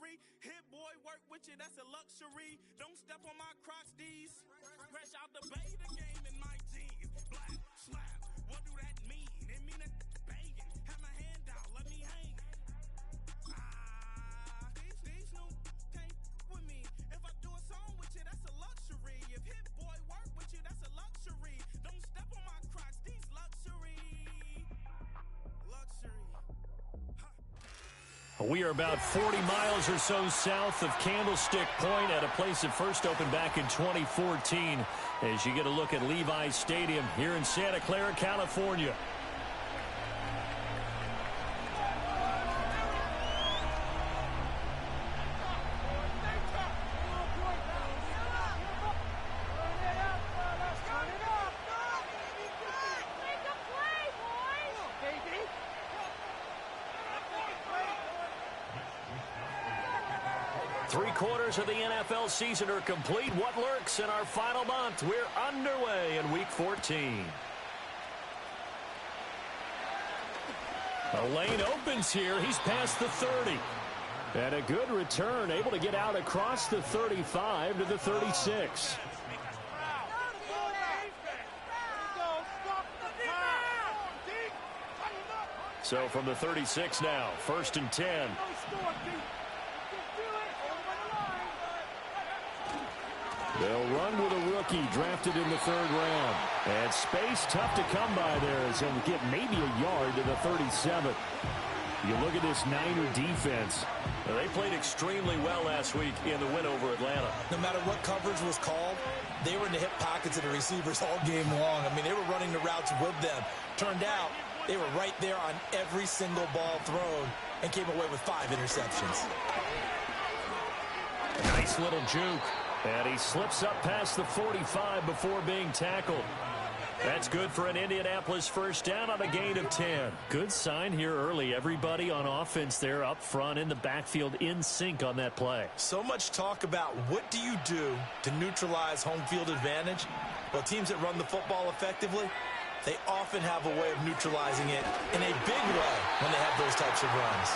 luxury. Hit boy, work with you, that's a luxury. Don't step on my Crocs, D's. Fresh out the bay, the game in my jeans. Black, slap, what do that mean? It mean a banging. Have my hand out, let me hang. These new can't with me. If I do a song with you, that's a luxury. If hit boy, work with you, that's a luxury. Don't step on my Crocs, these luxury. We are about 40 miles or so south of Candlestick Point at a place that first opened back in 2014 as you get a look at Levi's Stadium here in Santa Clara, California. Three-quarters of the NFL season are complete. What lurks in our final month? We're underway in Week 14. A lane opens here. He's past the 30. And a good return, able to get out across the 35 to the 36. So from the 36 now, 1st and 10. They'll run with a rookie drafted in the 3rd round. And space tough to come by there as he'll get maybe a yard to the 37. You look at this Niner defense. They played extremely well last week in the win over Atlanta. No matter what coverage was called, they were in the hip pockets of the receivers all game long. I mean, they were running the routes with them. Turned out they were right there on every single ball thrown and came away with 5 interceptions. Nice little juke. And he slips up past the 45 before being tackled. That's good for an Indianapolis first down on a gain of 10. Good sign here early. Everybody on offense there up front in the backfield in sync on that play. So much talk about what do you do to neutralize home field advantage? Well, teams that run the football effectively, they often have a way of neutralizing it in a big way when they have those types of runs.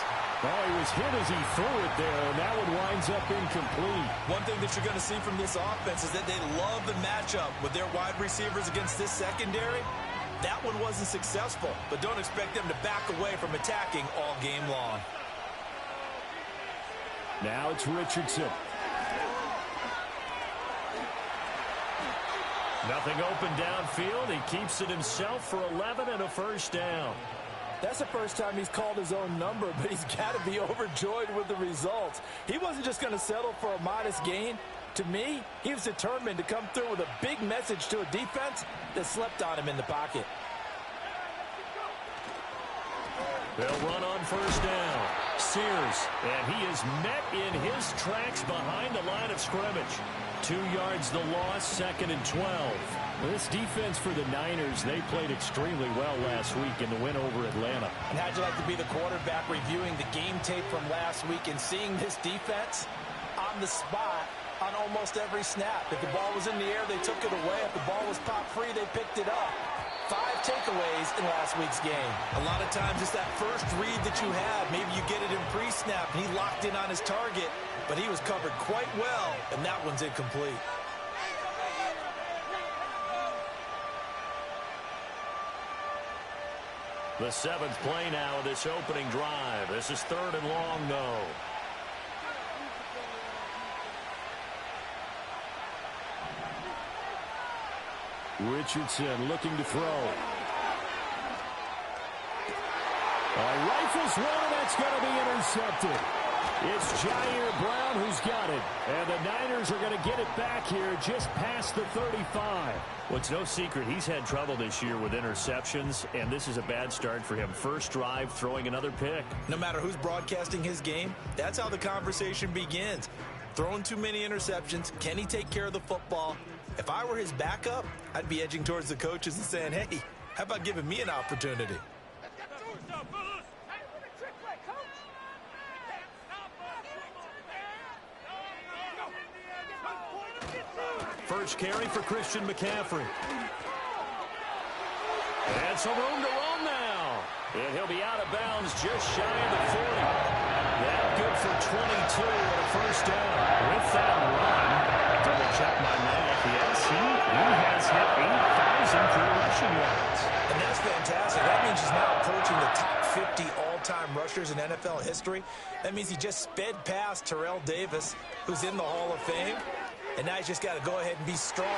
Oh, he was hit as he threw it there, and that one winds up incomplete. One thing that you're going to see from this offense is that they love the matchup with their wide receivers against this secondary. That one wasn't successful, but don't expect them to back away from attacking all game long. Now it's Richardson. Nothing open downfield. He keeps it himself for 11 and a first down. That's the first time he's called his own number, but he's got to be overjoyed with the results. He wasn't just going to settle for a modest gain. To me, he was determined to come through with a big message to a defense that slept on him in the pocket. They'll run on first down. Sears, and he is met in his tracks behind the line of scrimmage. 2 yards the loss, 2nd and 12. This defense for the Niners, they played extremely well last week in the win over Atlanta. And how'd you like to be the quarterback reviewing the game tape from last week and seeing this defense on the spot on almost every snap? If the ball was in the air, they took it away. If the ball was pop free, they picked it up. 5 takeaways in last week's game. A lot of times it's that first read that you have. Maybe you get it in pre-snap, and he locked in on his target, but he was covered quite well, and that one's incomplete. The 7th play now of this opening drive. This is 3rd and long, though. Richardson looking to throw. Rifles one, and that's going to be intercepted. It's Jair Brown who's got it. And the Niners are going to get it back here just past the 35. Well, it's no secret he's had trouble this year with interceptions, and this is a bad start for him. First drive, throwing another pick. No matter who's broadcasting his game, that's how the conversation begins. Throwing too many interceptions. Can he take care of the football? If I were his backup, I'd be edging towards the coaches and saying, hey, how about giving me an opportunity? First carry for Christian McCaffrey. And some room to run now. And he'll be out of bounds just shy of the 40. That good for 22. first down. With that run, double check my math. Yes, he has hit 8,000 career rushing yards. And that's fantastic. That means he's now approaching the top 50 all-time rushers in NFL history. That means he just sped past Terrell Davis, who's in the Hall of Fame. And now he's just got to go ahead and be strong.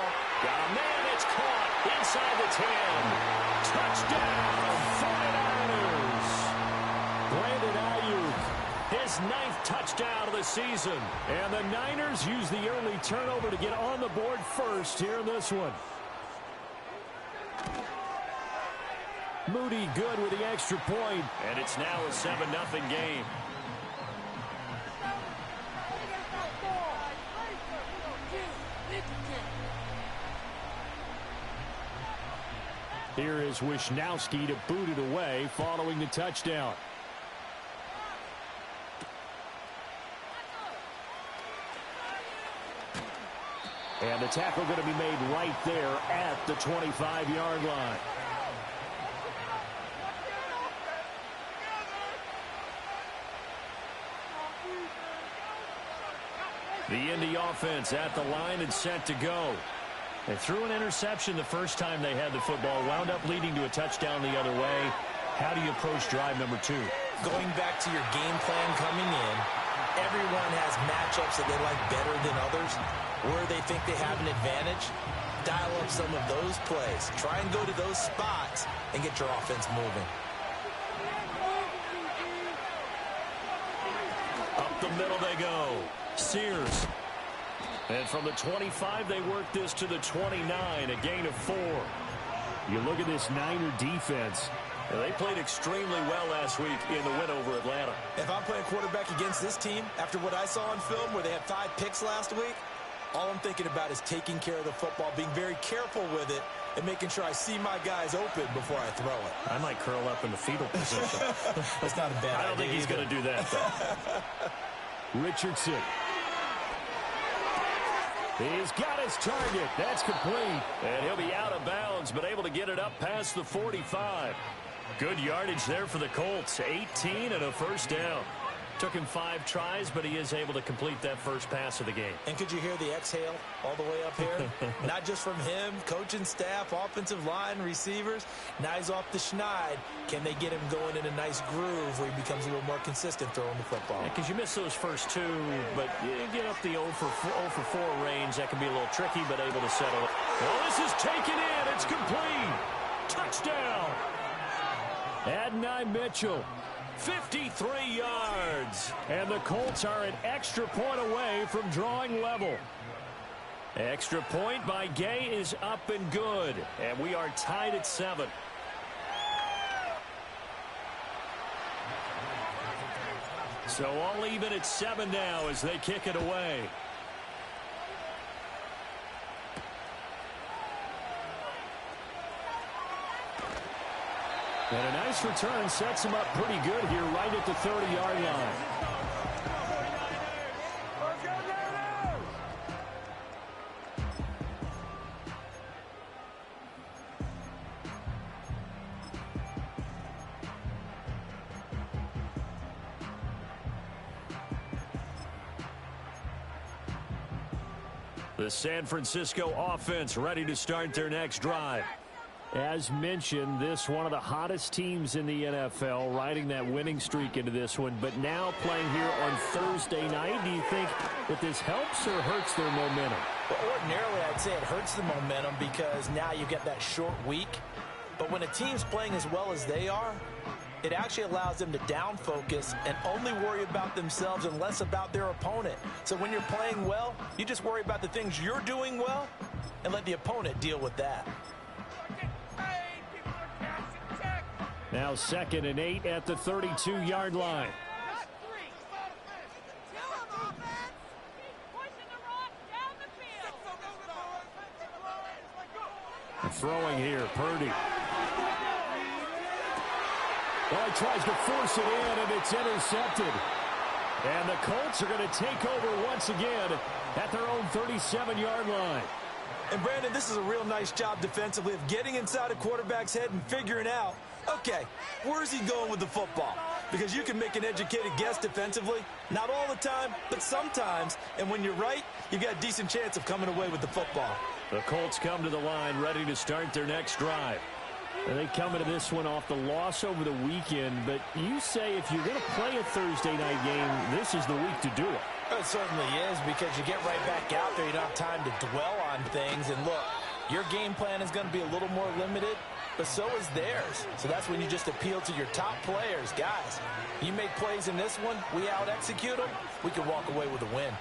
Got a man, it's caught inside the 10. Touchdown, 49ers. Brandon Ayuk, his 9th touchdown of the season. And the Niners use the early turnover to get on the board first here in this one. Moody good with the extra point. And it's now a 7-0 game. Here is Wisnowski to boot it away following the touchdown. And the tackle going to be made right there at the 25-yard line. The Indy offense at the line and set to go. They threw an interception the first time they had the football, wound up leading to a touchdown the other way. How do you approach drive number 2? Going back to your game plan coming in, everyone has matchups that they like better than others, where they think they have an advantage. Dial up some of those plays. Try and go to those spots and get your offense moving. Up the middle they go. Sears. And from the 25, they work this to the 29, a gain of 4. You look at this Niner defense. They played extremely well last week in the win over Atlanta. If I'm playing quarterback against this team, after what I saw on film where they had 5 picks last week, all I'm thinking about is taking care of the football, being very careful with it, and making sure I see my guys open before I throw it. I might curl up in the fetal position. That's not a bad idea. I don't think he's going to do that, though. Richardson. He's got his target. That's complete. And he'll be out of bounds, but able to get it up past the 45. Good yardage there for the Colts. 18 and a first down. Took him 5 tries, but he is able to complete that first pass of the game. And could you hear the exhale all the way up here? Not just from him, coaching staff, offensive line, receivers. Now he's off the schneid. Can they get him going in a nice groove where he becomes a little more consistent throwing the football? Because you miss those first 2, but you get up the 0 for 4 range. That can be a little tricky, but able to settle it. Well, this is taken in. It's complete. Touchdown. Adonai Mitchell. 53 yards. And the Colts are an extra point away from drawing level. Extra point by Gay is up and good. And we are tied at 7. So all even at 7 now as they kick it away. And a nice return sets him up pretty good here right at the 30-yard line. The San Francisco offense ready to start their next drive. As mentioned, this one of the hottest teams in the NFL, riding that winning streak into this one, but now playing here on Thursday night. Do you think that this helps or hurts their momentum? Well, ordinarily, I'd say it hurts the momentum because now you get that short week. But when a team's playing as well as they are, it actually allows them to down focus and only worry about themselves and less about their opponent. So when you're playing well, you just worry about the things you're doing well and let the opponent deal with that. Now 2nd and 8 at the 32-yard line. Throwing here, Purdy. Well, he tries to force it in, and it's intercepted. And the Colts are going to take over once again at their own 37-yard line. And, Brandon, this is a real nice job defensively of getting inside a quarterback's head and figuring out, okay, where's he going with the football? because you can make an educated guess defensively. Not all the time, but sometimes. And when you're right, you've got a decent chance of coming away with the football. The Colts come to the line ready to start their next drive. And they come into this one off the loss over the weekend, but you say if you're going to play a Thursday night game, this is the week to do it. It certainly is, because you get right back out there. You don't have time to dwell on things. And look, your game plan is going to be a little more limited, but so is theirs. So that's when you just appeal to your top players. Guys, you make plays in this one, we out-execute them, we can walk away with a win.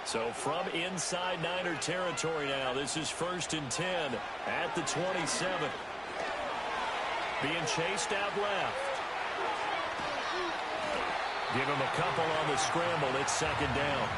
So from inside Niner territory now, this is 1st and 10 at the 27. Being chased out left. Give him a couple on the scramble. It's 2nd down.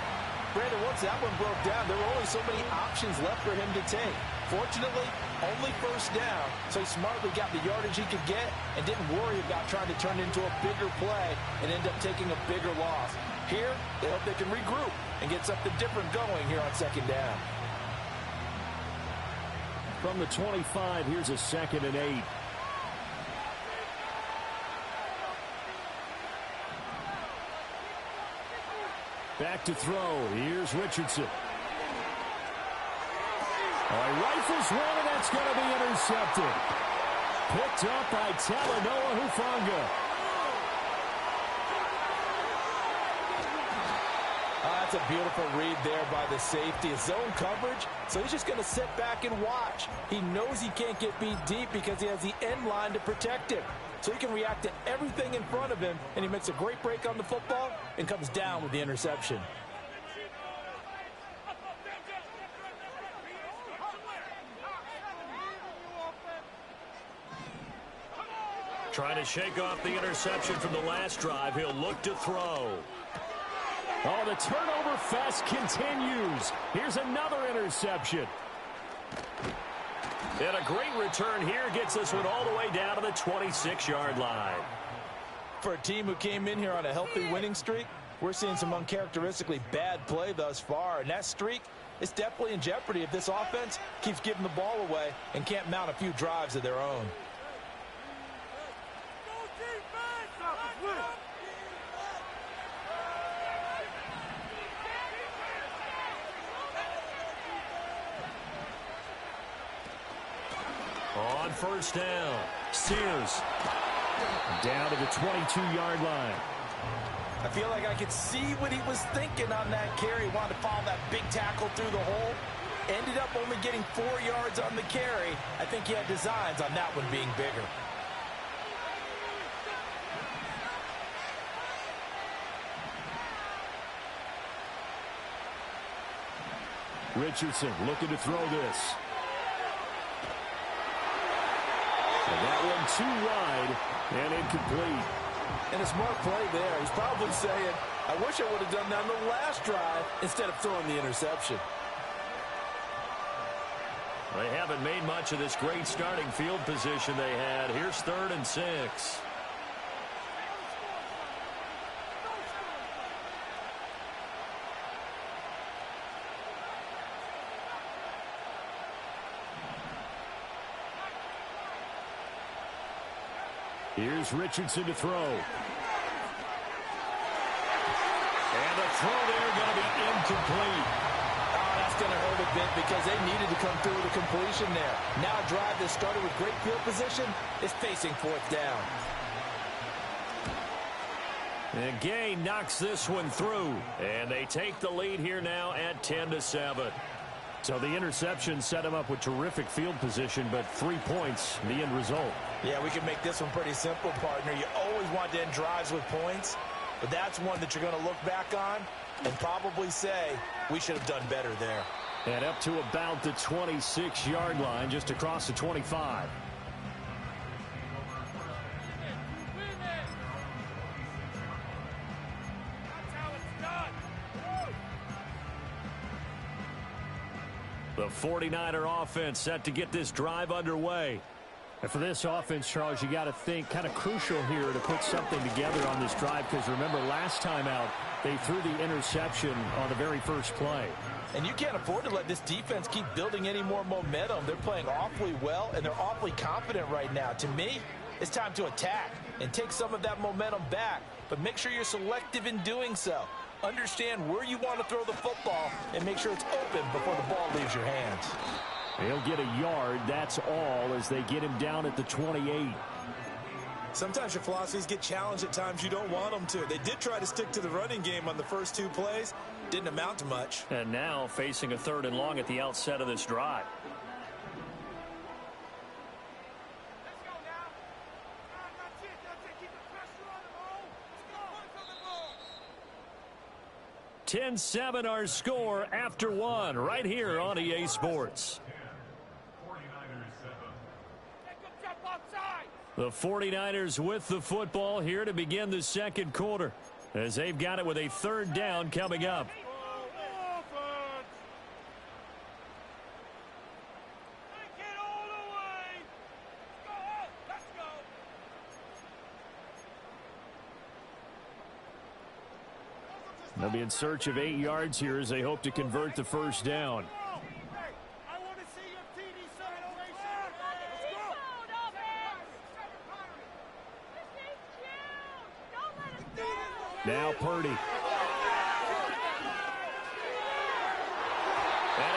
Brandon, once that one broke down, there were only so many options left for him to take. Fortunately, only 1st down, so he smartly got the yardage he could get and didn't worry about trying to turn it into a bigger play and end up taking a bigger loss. Here, they hope they can regroup and get something different going here on 2nd down. From the 25, here's a 2nd and 8. Back to throw. Here's Richardson. Rifles one, and that's going to be intercepted. Picked up by Talanoa Hufanga. That's a beautiful read there by the safety. Zone coverage, so he's just going to sit back and watch. He knows he can't get beat deep because he has the end line to protect him. So he can react to everything in front of him, and he makes a great break on the football and comes down with the interception. Trying to shake off the interception from the last drive. He'll look to throw. Oh, the turnover fest continues. Here's another interception. And a great return here gets this one all the way down to the 26-yard line. For a team who came in here on a healthy winning streak, we're seeing some uncharacteristically bad play thus far. And that streak is definitely in jeopardy if this offense keeps giving the ball away and can't mount a few drives of their own. On 1st down, Sears down to the 22-yard line. I feel like I could see what he was thinking on that carry. Wanted to follow that big tackle through the hole. Ended up only getting 4 yards on the carry. I think he had designs on that one being bigger. Richardson looking to throw this. And that one too wide and incomplete. And a smart play there. He's probably saying, I wish I would have done that on the last drive instead of throwing the interception. They haven't made much of this great starting field position they had. Here's 3rd and 6. Here's Richardson to throw. And the throw there going to be incomplete. Oh, that's going to hurt a bit because they needed to come through with a completion there. Now a drive that started with great field position is facing 4th down. And Gay knocks this one through. And they take the lead here now at 10-7. So the interception set him up with terrific field position, but 3 points, the end result. Yeah, we can make this one pretty simple, partner. You always want to end drives with points, but that's one that you're going to look back on and probably say, we should have done better there. And up to about the 26-yard line, just across the 25. The 49er offense set to get this drive underway. And for this offense, Charles, you got to think kind of crucial here to put something together on this drive, because remember last time out they threw the interception on the very first play. And you can't afford to let this defense keep building any more momentum. They're playing awfully well, and they're awfully confident right now. To me, it's time to attack. and take some of that momentum back. But make sure you're selective in doing so. Understand where you want to throw the football and make sure it's open before the ball leaves your hands. He'll get a yard, that's all, as they get him down at the 28. Sometimes your philosophies get challenged at times you don't want them to. They did try to stick to the running game on the first 2 plays. Didn't amount to much. And now facing a 3rd and long at the outset of this drive. Let's go now. That's it. That's it. Keep the pressure on the ball. Let's go. 10-7 our score after 1 right here on EA Sports. The 49ers with the football here to begin the 2nd quarter as they've got it with a 3rd down coming up. They'll be in search of 8 yards here as they hope to convert the 1st down. Now Purdy. And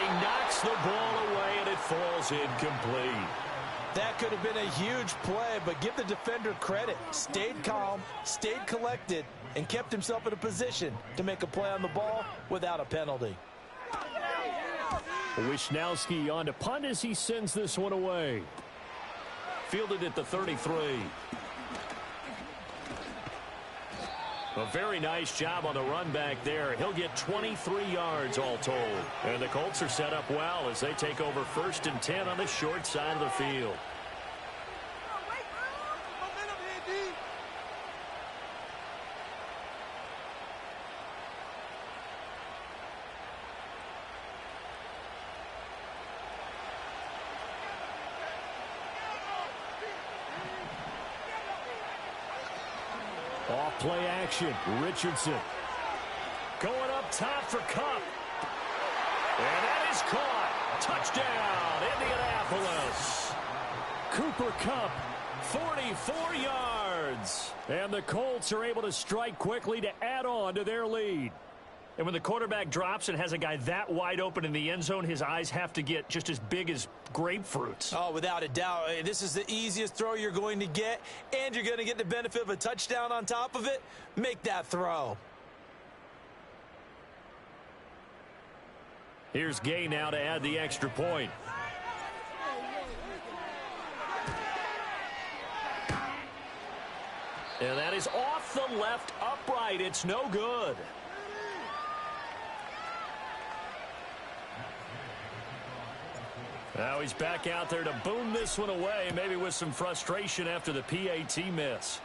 he knocks the ball away, and it falls incomplete. That could have been a huge play, but give the defender credit. Stayed calm, stayed collected, and kept himself in a position to make a play on the ball without a penalty. Wisnowski on to punt as he sends this one away. Fielded at the 33. A very nice job on the run back there. He'll get 23 yards all told. And the Colts are set up well as they take over 1st and 10 on the short side of the field. Off play action. Richardson going up top for Kupp. And that is caught. Touchdown, Indianapolis. Cooper Kupp, 44 yards. And the Colts are able to strike quickly to add on to their lead. And when the quarterback drops and has a guy that wide open in the end zone, his eyes have to get just as big as grapefruits. Oh, without a doubt. This is the easiest throw you're going to get, and you're going to get the benefit of a touchdown on top of it. Make that throw. Here's Gay now to add the extra point. And that is off the left upright. It's no good. Now he's back out there to boom this one away, maybe with some frustration after the PAT miss.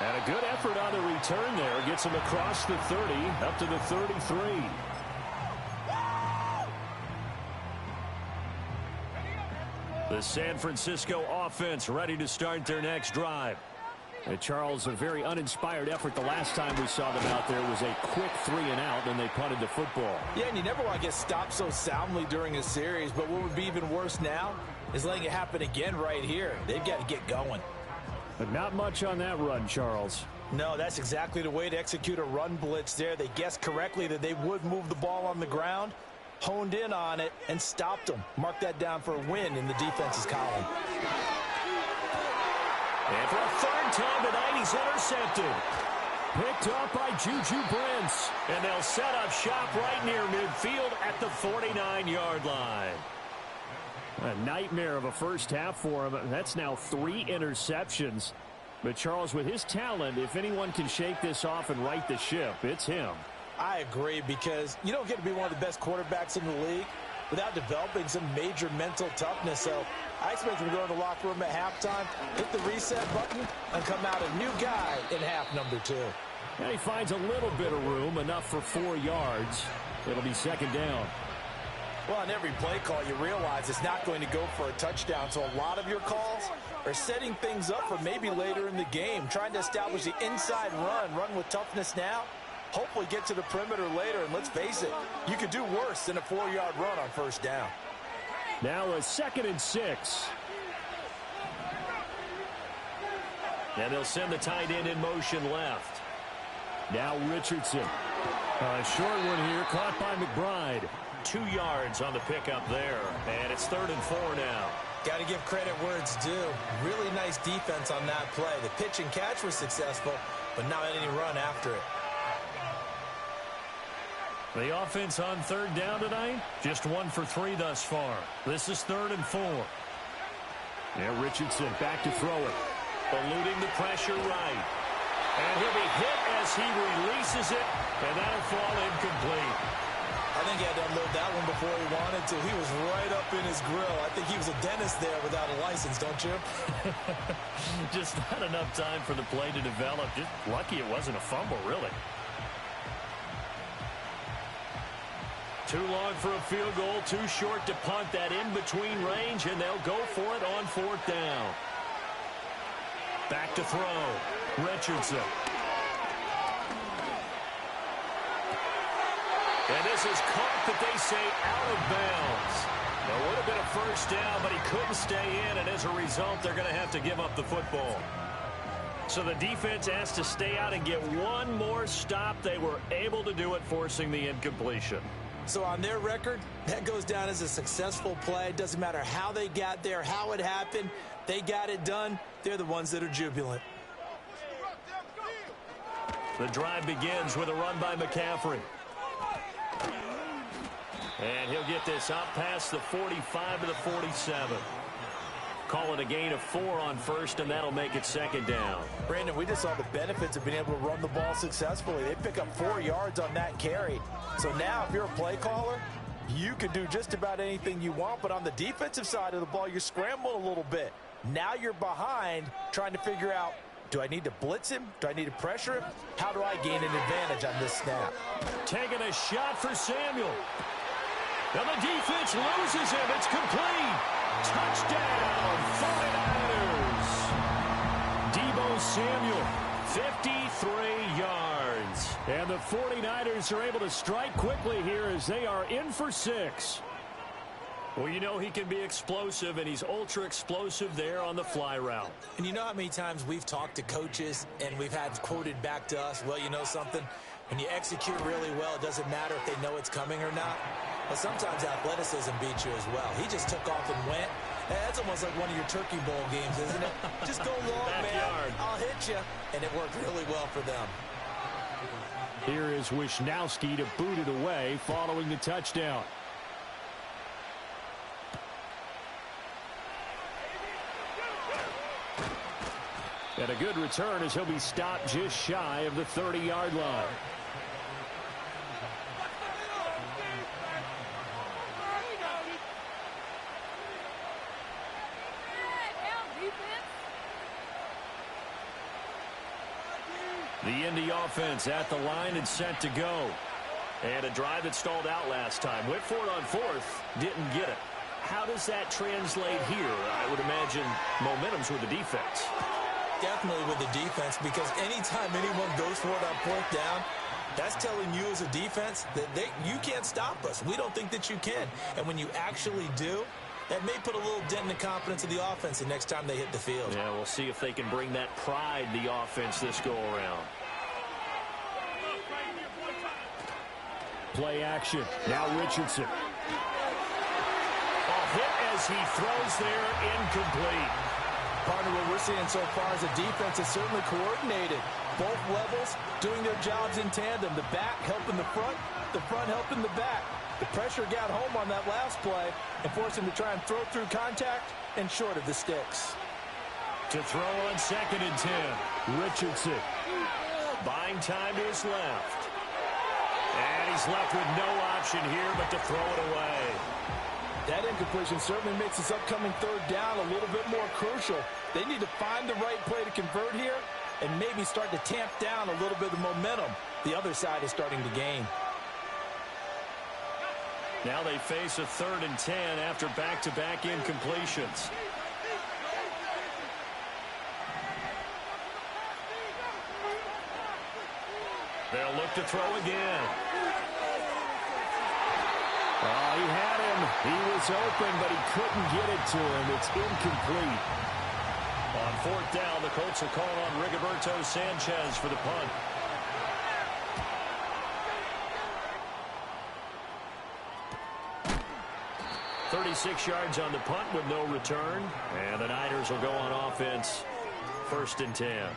And a good effort on the return there. Gets him across the 30, up to the 33. The San Francisco offense ready to start their next drive. And Charles, a very uninspired effort the last time we saw them out there was a quick 3-and-out, and they punted the football. Yeah, and you never want to get stopped so soundly during a series, but what would be even worse now is letting it happen again right here. They've got to get going. But not much on that run, Charles. No, that's exactly the way to execute a run blitz there. They guessed correctly that they would move the ball on the ground, honed in on it, and stopped them. Mark that down for a win in the defense's column. And for a 3rd time tonight, he's intercepted. Picked up by Juju Brents. And they'll set up shop right near midfield at the 49-yard line. A nightmare of a first half for him. That's now 3 interceptions. But Charles, with his talent, if anyone can shake this off and right the ship, it's him. I agree, because you don't get to be one of the best quarterbacks in the league without developing some major mental toughness. So I expect him to go in the locker room at halftime, hit the reset button, and come out a new guy in half number 2. And he finds a little bit of room, enough for 4 yards. It'll be 2nd down. Well, on every play call, you realize it's not going to go for a touchdown. So a lot of your calls are setting things up for maybe later in the game, trying to establish the inside run with toughness now. Hopefully get to the perimeter later, and let's face it, you could do worse than a 4-yard run on 1st down. Now a 2nd and 6. And they'll send the tight end in motion left. Now Richardson. A short one here, caught by McBride. 2 yards on the pickup there. And it's 3rd and 4 now. Got to give credit where it's due. Really nice defense on that play. The pitch and catch was successful, but not any run after it. The offense on 3rd down tonight, just 1 for 3 thus far. This is 3rd and 4. Now Richardson back to throw it. Eluding the pressure right. And he'll be hit as he releases it, and that'll fall incomplete. I think he had to unload that one before he wanted to. He was right up in his grill. I think he was a dentist there without a license, don't you? Just not enough time for the play to develop. Just lucky it wasn't a fumble, really. Too long for a field goal, too short to punt. That in-between range, and they'll go for it on 4th down. Back to throw. Richardson. And this is caught, but they say out of bounds. It would have been a 1st down, but he couldn't stay in, and as a result, they're going to have to give up the football. So the defense has to stay out and get one more stop. They were able to do it, forcing the incompletion. So on their record, that goes down as a successful play. It doesn't matter how they got there, how it happened. They got it done. They're the ones that are jubilant. The drive begins with a run by McCaffrey. And he'll get this out past the 45 to the 47. Call it a gain of 4 on 1st, and that'll make it 2nd down. Brandon, we just saw the benefits of being able to run the ball successfully. They pick up 4 yards on that carry. So now if you're a play caller, you can do just about anything you want. But on the defensive side of the ball, you're scrambling a little bit. Now you're behind trying to figure out, do I need to blitz him? Do I need to pressure him? How do I gain an advantage on this snap? Taking a shot for Samuel. And the defense loses him. It's complete. Touchdown, 49ers. Deebo Samuel, 53 yards. And the 49ers are able to strike quickly here as they are in for 6. Well, you know he can be explosive, and he's ultra-explosive there on the fly route. And you know how many times we've talked to coaches and we've had quoted back to us, well, you know something? When you execute really well, it doesn't matter if they know it's coming or not. But sometimes athleticism beats you as well. He just took off and went. That's almost like one of your Turkey Bowl games, isn't it? Just go long, man. I'll hit you. And it worked really well for them. Here is Wisnowski to boot it away following the touchdown. And a good return as he'll be stopped just shy of the 30-yard line. The Indy offense at the line and set to go. And a drive that stalled out last time. Went for it on 4th, didn't get it. How does that translate here? I would imagine momentum's with the defense. Definitely with the defense, because anytime anyone goes for it on 4th down, that's telling you as a defense that you can't stop us. We don't think that you can. And when you actually do, that may put a little dent in the confidence of the offense the next time they hit the field. Yeah, we'll see if they can bring that pride, the offense, this go-around. Play action. Now Richardson. A hit as he throws there, incomplete. Partner, what we're seeing so far as a defense is certainly coordinated. Both levels doing their jobs in tandem. The back helping the front helping the back. The pressure got home on that last play and forced him to try and throw through contact and short of the sticks. To throw on 2nd and 10. Richardson. Buying time to his left. And he's left with no option here but to throw it away. That incompletion certainly makes this upcoming 3rd down a little bit more crucial. They need to find the right play to convert here and maybe start to tamp down a little bit of the momentum the other side is starting to gain. Now they face a 3rd and 10 after back-to-back incompletions. They'll look to throw again. Oh, he had him. He was open, but he couldn't get it to him. It's incomplete. On fourth down, the Colts will call on Rigoberto Sanchez for the punt. .36 yards on the punt with no return. And the Niners will go on offense. 1st and 10.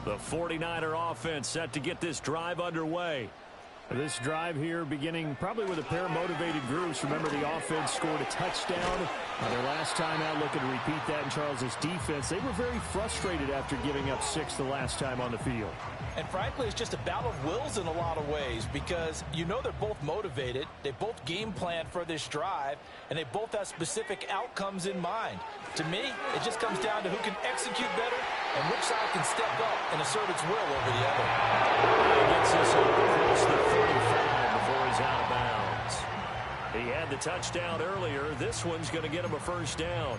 The 49er offense set to get this drive underway. This drive here beginning probably with a pair of motivated groups. Remember, the offense scored a touchdown their last time out, looking to repeat that in Charles's defense. They were very frustrated after giving up 6 the last time on the field. And frankly, it's just a battle of wills in a lot of ways because you know they're both motivated. They both game plan for this drive, and they both have specific outcomes in mind. To me, it just comes down to who can execute better and which side can step up and assert its will over the other. He gets this up across the 45 before he's out of bounds. He had the touchdown earlier. This one's going to get him a 1st down.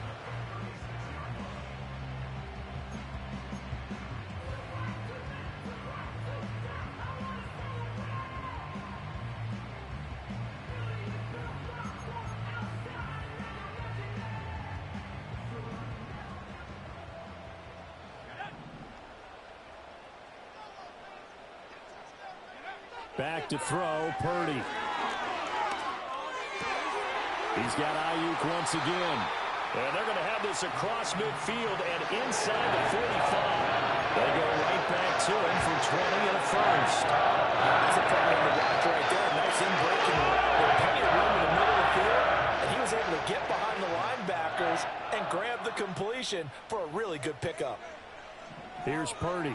Back to throw, Purdy. He's got Ayuk once again. And they're going to have this across midfield and inside the 45. They go right back to him for 20 and a 1st. That's a problem on the watch right there. Nice in-breaking. With plenty of room in the middle of the field. And he was able to get behind the linebackers and grab the completion for a really good pickup. Here's Purdy.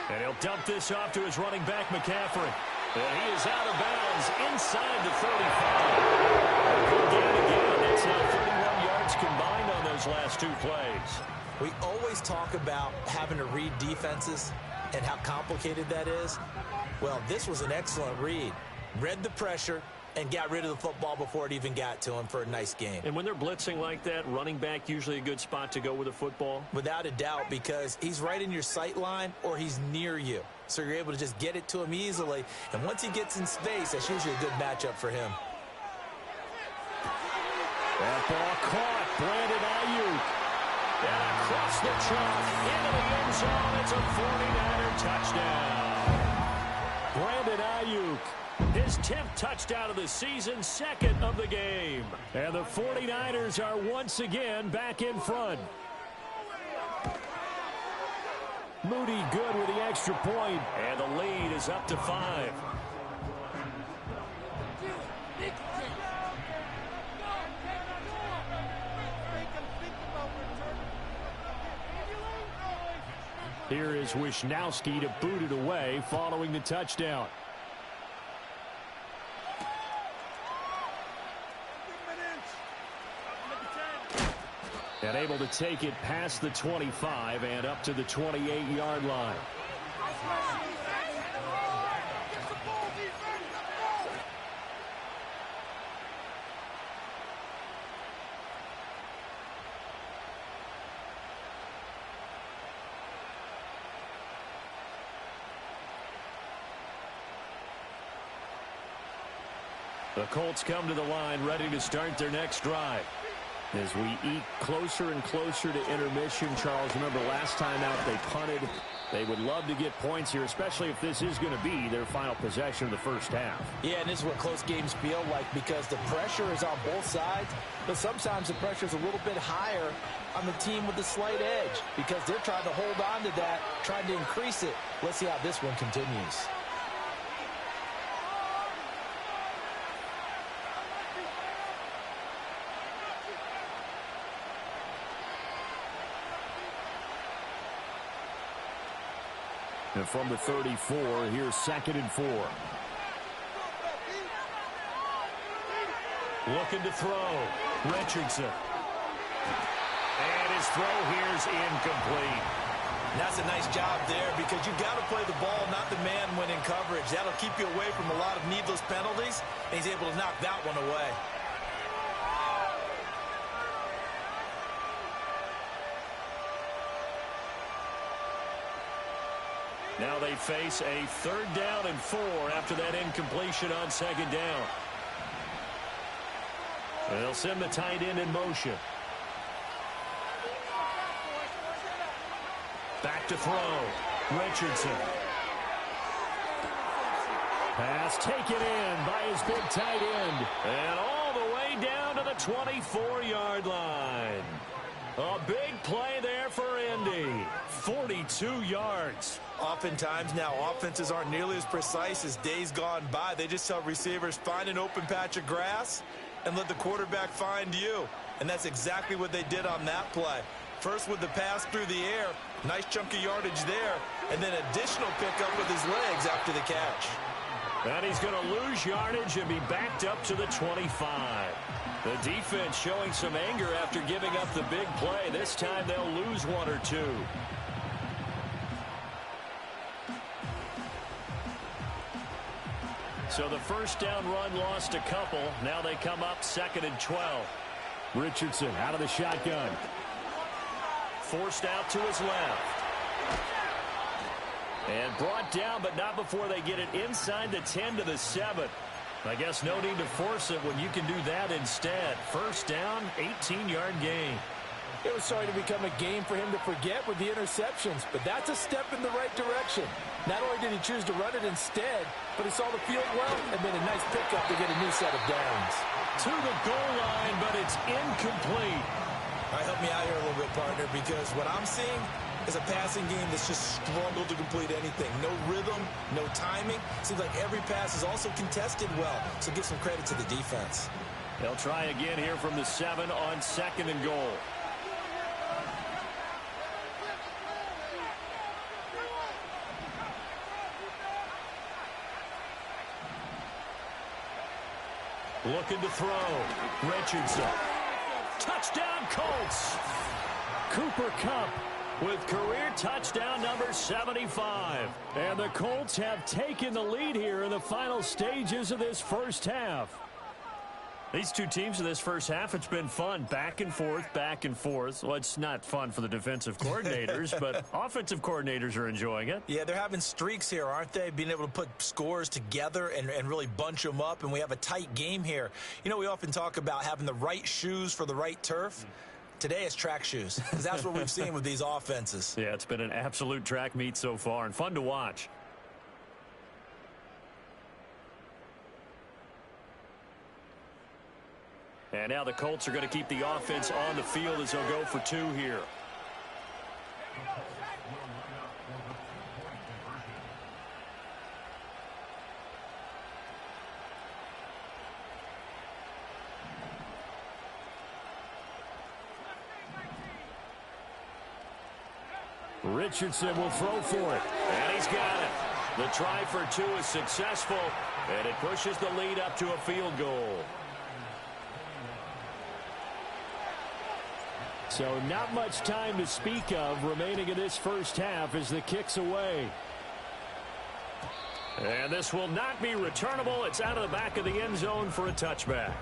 And he'll dump this off to his running back, McCaffrey. And he is out of bounds inside the 35. Good game again. That's now 31 yards combined on those last 2 plays. We always talk about having to read defenses and how complicated that is. Well, this was an excellent read. Read the pressure and got rid of the football before it even got to him for a nice game. And when they're blitzing like that, running back usually a good spot to go with a football? Without a doubt, because he's right in your sight line or he's near you. So you're able to just get it to him easily. And once he gets in space, that's usually a good matchup for him. That ball caught. Brandon Ayuk. And across the trunk, into the end zone. It's a 49er touchdown. Brandon Ayuk. His 10th touchdown of the season, 2nd of the game. And the 49ers are once again back in front. Moody good with the extra point, and the lead is up to 5. Here is Wisnowski to boot it away following the touchdown. And able to take it past the 25 and up to the 28-yard line. The Colts come to the line ready to start their next drive. As we eke closer and closer to intermission, Charles, remember last time out they punted. They would love to get points here, especially if this is going to be their final possession of the first half. Yeah, and this is what close games feel like because the pressure is on both sides, but sometimes the pressure is a little bit higher on the team with the slight edge because they're trying to hold on to that, trying to increase it. Let's see how this one continues. And from the 34, here's 2nd and 4. Looking to throw. Richardson. his throw here's incomplete. And that's a nice job there because you've got to play the ball, not the man when in coverage. That'll keep you away from a lot of needless penalties, and he's able to knock that one away. Now they face a 3rd down and 4 after that incompletion on 2nd down. And they'll send the tight end in motion. Back to throw. Richardson. Pass taken in by his big tight end. And all the way down to the 24-yard line. A big play there for Indy. 42 yards. Oftentimes now, offenses aren't nearly as precise as days gone by. They just tell receivers, find an open patch of grass and let the quarterback find you. And that's exactly what they did on that play. First with the pass through the air, nice chunk of yardage there, and then additional pickup with his legs after the catch. And he's going to lose yardage and be backed up to the 25. The defense showing some anger after giving up the big play. This time they'll lose 1 or 2. So the first down run lost a couple. Now they come up 2nd and 12. Richardson out of the shotgun. Forced out to his left. And brought down, but not before they get it inside the 10 to the 7. I guess no need to force it when you can do that instead. First down, 18-yard gain. It was starting to become a game for him to forget with the interceptions, but that's a step in the right direction. Not only did he choose to run it instead, but he saw the field well and made a nice pickup to get a new set of downs. To the goal line, but it's incomplete. All right, help me out here a little bit, partner, because what I'm seeing is a passing game that's just struggled to complete anything. No rhythm, no timing. Seems like every pass is also contested well, so give some credit to the defense. They'll try again here from the 7 on 2nd and goal. Looking to throw. Richardson. Touchdown, Colts. Cooper Kupp with career touchdown number 75. And the Colts have taken the lead here in the final stages of this first half. These two teams in this first half, it's been fun. Back and forth, back and forth. Well, it's not fun for the defensive coordinators, but offensive coordinators are enjoying it. Yeah, they're having streaks here, aren't they? Being able to put scores together and really bunch them up, and we have a tight game here. You know, we often talk about having the right shoes for the right turf. Today it's track shoes, because that's what we've seen with these offenses. Yeah, it's been an absolute track meet so far, and fun to watch. And now the Colts are going to keep the offense on the field as they'll go for 2 here. Richardson will throw for it. And he's got it. The try for 2 is successful, and it pushes the lead up to a field goal. So not much time to speak of remaining in this first half as the kick's away. And this will not be returnable. It's out of the back of the end zone for a touchback.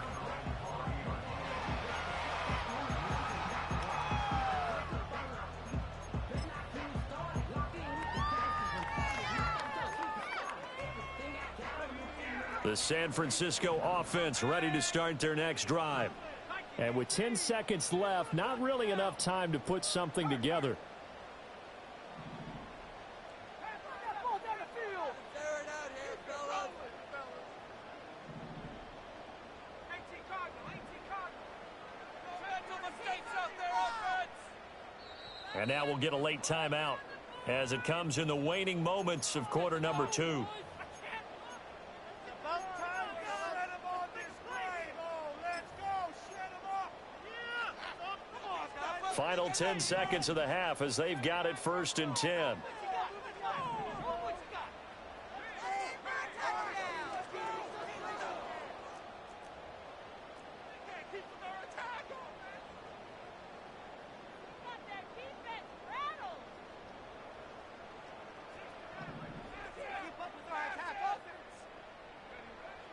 The San Francisco offense ready to start their next drive. And with 10 seconds left, not really enough time to put something together. And now we'll get a late timeout as it comes in the waning moments of quarter number 2. Final 10 seconds of the half as they've got it 1st and 10.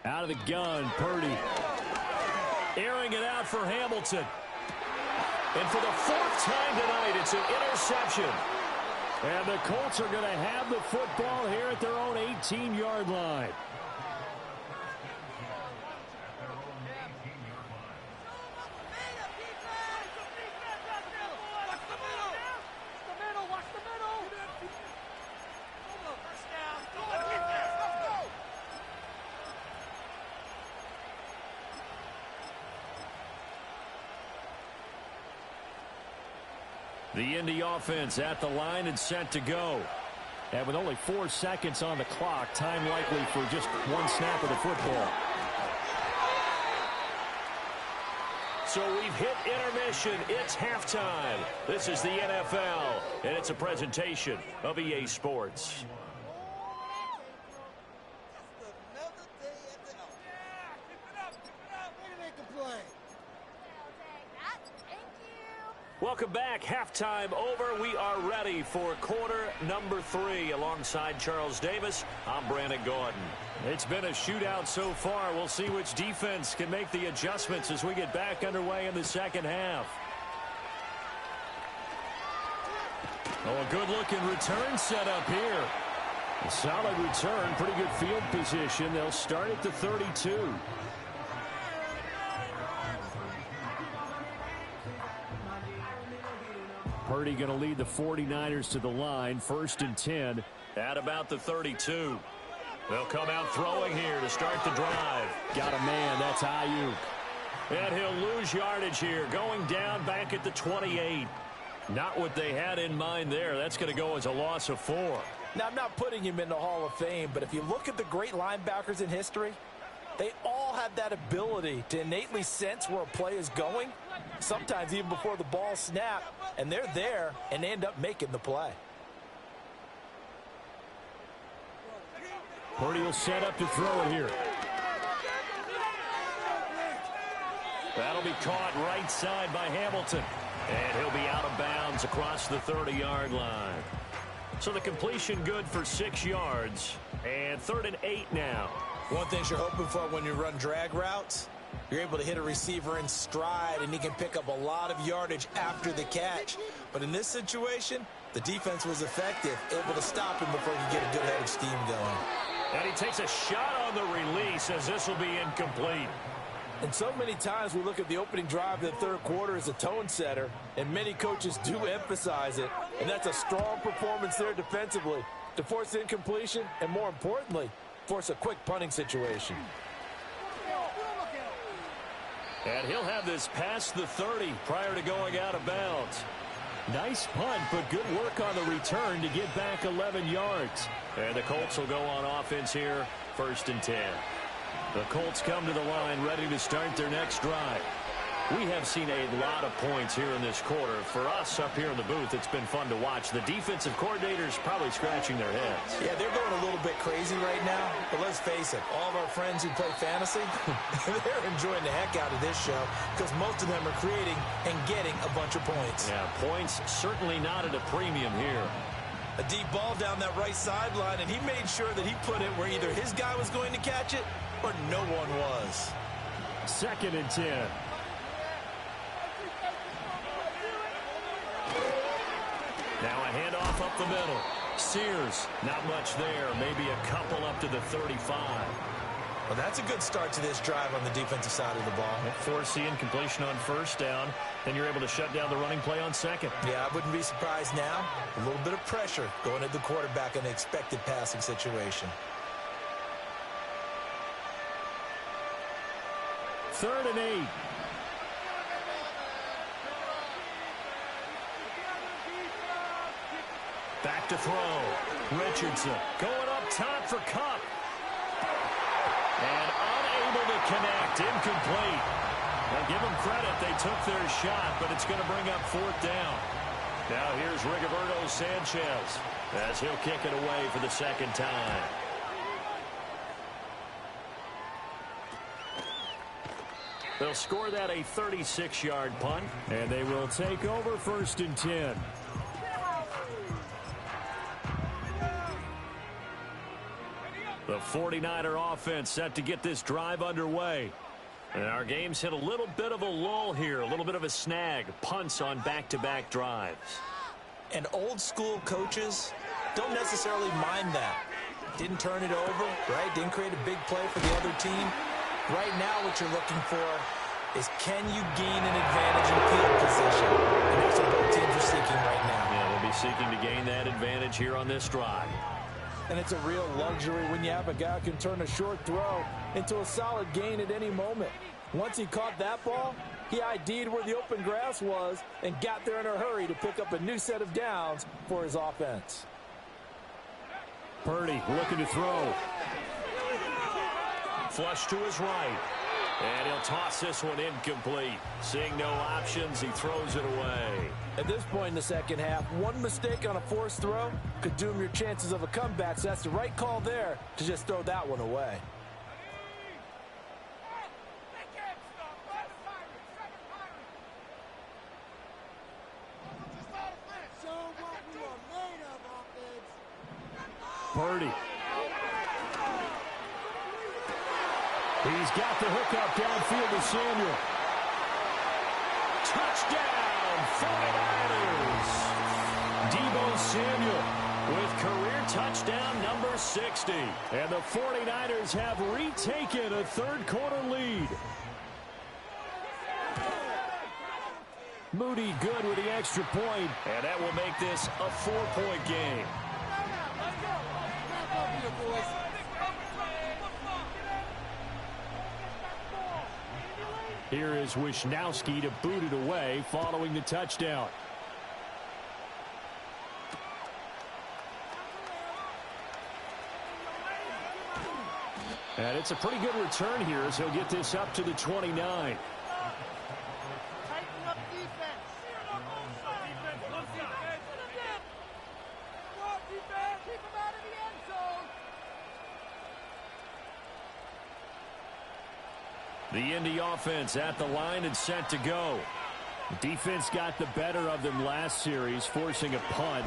Out of the gun, Purdy. Airing it out for Hamilton. And for the fourth time tonight, it's an interception. And the Colts are going to have the football here at their own 18-yard line. The Indy offense at the line and set to go. And with only 4 seconds on the clock, time likely for just one snap of the football. So we've hit intermission. It's halftime. This is the NFL, and it's a presentation of EA Sports. Welcome back. Halftime over. We are ready for quarter number 3. Alongside Charles Davis, I'm Brandon Gordon. It's been a shootout so far. We'll see which defense can make the adjustments as we get back underway in the second half. Oh, a good-looking return set up here. A solid return, pretty good field position. They'll start at the 32. Purdy going to lead the 49ers to the line, 1st and 10 at about the 32. They'll come out throwing here to start the drive. Got a man, that's Ayuk. And he'll lose yardage here, going down back at the 28. Not what they had in mind there. That's going to go as a loss of 4. Now, I'm not putting him in the Hall of Fame, but if you look at the great linebackers in history, they all have that ability to innately sense where a play is going, sometimes even before the ball snaps, and they're there and they end up making the play. Purdy will set up to throw it here. That'll be caught right side by Hamilton. And he'll be out of bounds across the 30-yard line. So the completion good for 6 yards. And 3rd and 8 now. One thing you're hoping for when you run drag routes, you're able to hit a receiver in stride, and he can pick up a lot of yardage after the catch. But in this situation, the defense was effective, able to stop him before he could get a good head of steam going. And he takes a shot on the release as this will be incomplete. And so many times we look at the opening drive of the third quarter as a tone setter, and many coaches do emphasize it. And that's a strong performance there defensively to force incompletion and, more importantly, force a quick punting situation. And he'll have this past the 30 prior to going out of bounds. Nice punt, but good work on the return to get back 11 yards. And the Colts will go on offense here, 1st and 10. The Colts come to the line ready to start their next drive. We have seen a lot of points here in this quarter. For us up here in the booth, it's been fun to watch. The defensive coordinators probably scratching their heads. Yeah, they're going a little bit crazy right now. But let's face it, all of our friends who play fantasy, they're enjoying the heck out of this show because most of them are creating and getting a bunch of points. Yeah, points certainly not at a premium here. A deep ball down that right sideline, and he made sure that he put it where either his guy was going to catch it or no one was. 2nd and 10. Now a handoff up the middle. Sears, not much there. Maybe a couple up to the 35. Well, that's a good start to this drive on the defensive side of the ball. Force the incompletion on 1st down. Then you're able to shut down the running play on 2nd. Yeah, I wouldn't be surprised now. A little bit of pressure going at the quarterback in the expected passing situation. 3rd and 8. Back to throw. Richardson going up top for Kupp. And unable to connect. Incomplete. Now give them credit. They took their shot, but it's going to bring up 4th down. Now here's Rigoberto Sanchez as he'll kick it away for the 2nd time. They'll score that a 36-yard punt, and they will take over 1st and 10. The 49er offense set to get this drive underway. And our game's hit a little bit of a lull here, a little bit of a snag. Punts on back-to-back drives. And old school coaches don't necessarily mind that. Didn't turn it over, right? Didn't create a big play for the other team. Right now what you're looking for is, can you gain an advantage in field position? And that's what both teams are seeking right now. Yeah, they'll be seeking to gain that advantage here on this drive. And it's a real luxury when you have a guy who can turn a short throw into a solid gain at any moment. Once he caught that ball, he ID'd where the open grass was and got there in a hurry to pick up a new set of downs for his offense. Purdy looking to throw. Flush to his right. And he'll toss this one incomplete. Seeing no options, he throws it away. At this point in the second half, one mistake on a forced throw could doom your chances of a comeback, so that's the right call there to just throw that one away. Purdy. He's got the hookup downfield to Samuel. Touchdown, 49ers. Deebo Samuel with career touchdown number 60. And the 49ers have retaken a third-quarter lead. Moody good with the extra point, and that will make this a 4-point game. Here is Wisnowski to boot it away following the touchdown. And it's a pretty good return here as he'll get this up to the 29. The Indy offense at the line and set to go. The defense got the better of them last series, forcing a punt.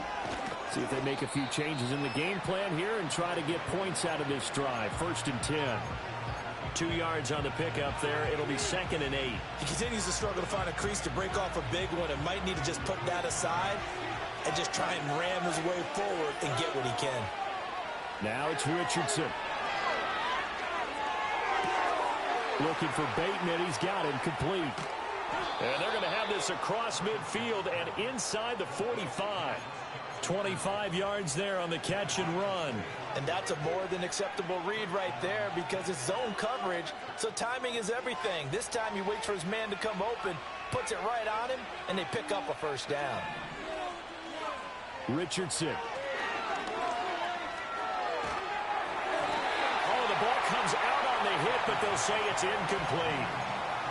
See if they make a few changes in the game plan here and try to get points out of this drive. 1st and 10. 2 yards on the pickup there. It'll be 2nd and 8. He continues to struggle to find a crease to break off a big one and might need to just put that aside and just try and ram his way forward and get what he can. Now it's Richardson. Looking for Bateman. He's got him complete. And they're going to have this across midfield and inside the 45. 25 yards there on the catch and run. And that's a more than acceptable read right there because it's zone coverage, so timing is everything. This time he waits for his man to come open, puts it right on him, and they pick up a first down. Richardson. Oh, the ball comes out on the hit, but they'll say it's incomplete.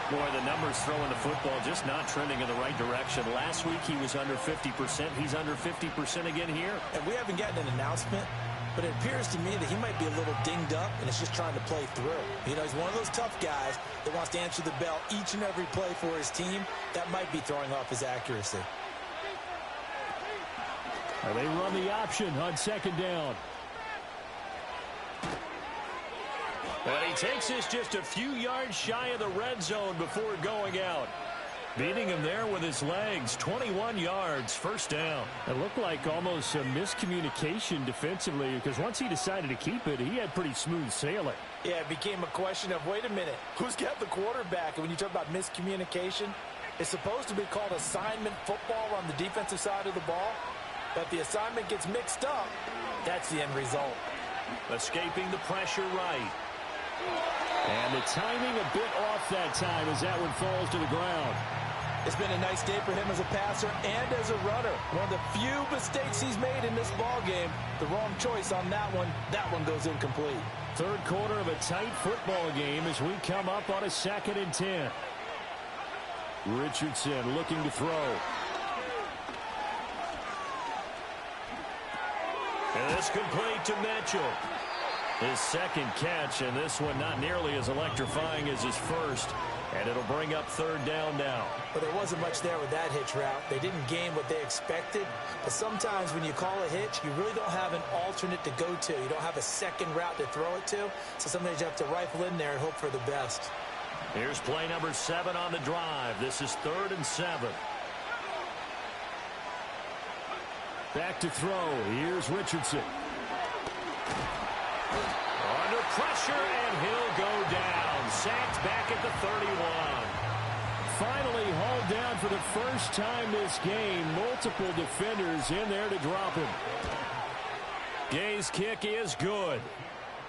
Boy, the numbers throwing the football just not trending in the right direction. Last week he was under 50%. He's under 50% again here. And we haven't gotten an announcement, but it appears to me that he might be a little dinged up and is just trying to play through. You know, he's one of those tough guys that wants to answer the bell each and every play for his team. That might be throwing off his accuracy. They run the option on 2nd down. And he takes this just a few yards shy of the red zone before going out. Beating him there with his legs. 21 yards, 1st down. It looked like almost a miscommunication defensively because once he decided to keep it, he had pretty smooth sailing. Yeah, it became a question of, wait a minute, who's got the quarterback? And when you talk about miscommunication, it's supposed to be called assignment football on the defensive side of the ball. But the assignment gets mixed up. That's the end result. Escaping the pressure right. And the timing a bit off that time as that one falls to the ground. It's been a nice day for him as a passer and as a runner. One of the few mistakes he's made in this ball game. The wrong choice on that one. That one goes incomplete. 3rd quarter of a tight football game as we come up on a 2nd and 10. Richardson looking to throw. And it's complete to Mitchell. His second catch, and this one not nearly as electrifying as his first. And it'll bring up third down now. But there wasn't much there with that hitch route. They didn't gain what they expected. But sometimes when you call a hitch, you really don't have an alternate to go to. You don't have a second route to throw it to. So sometimes you have to rifle in there and hope for the best. Here's play number 7 on the drive. This is 3rd and 7. Back to throw. Here's Richardson. Under pressure, and he'll go down. Sacked back at the 31. Finally hauled down for the first time this game. Multiple defenders in there to drop him. Gay's kick is good.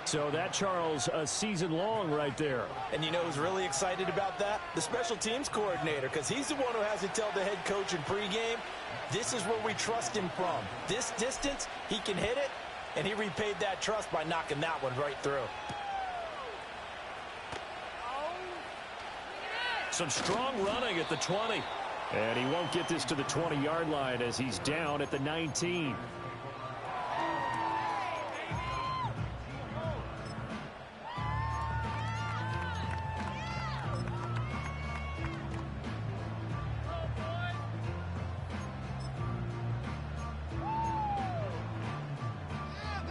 So that, Charles, a season long right there. And you know who's really excited about that? The special teams coordinator, because he's the one who has to tell the head coach in pregame, this is where we trust him from. This distance, he can hit it, and he repaid that trust by knocking that one right through. Some strong running at the 20. And he won't get this to the 20-yard line as he's down at the 19.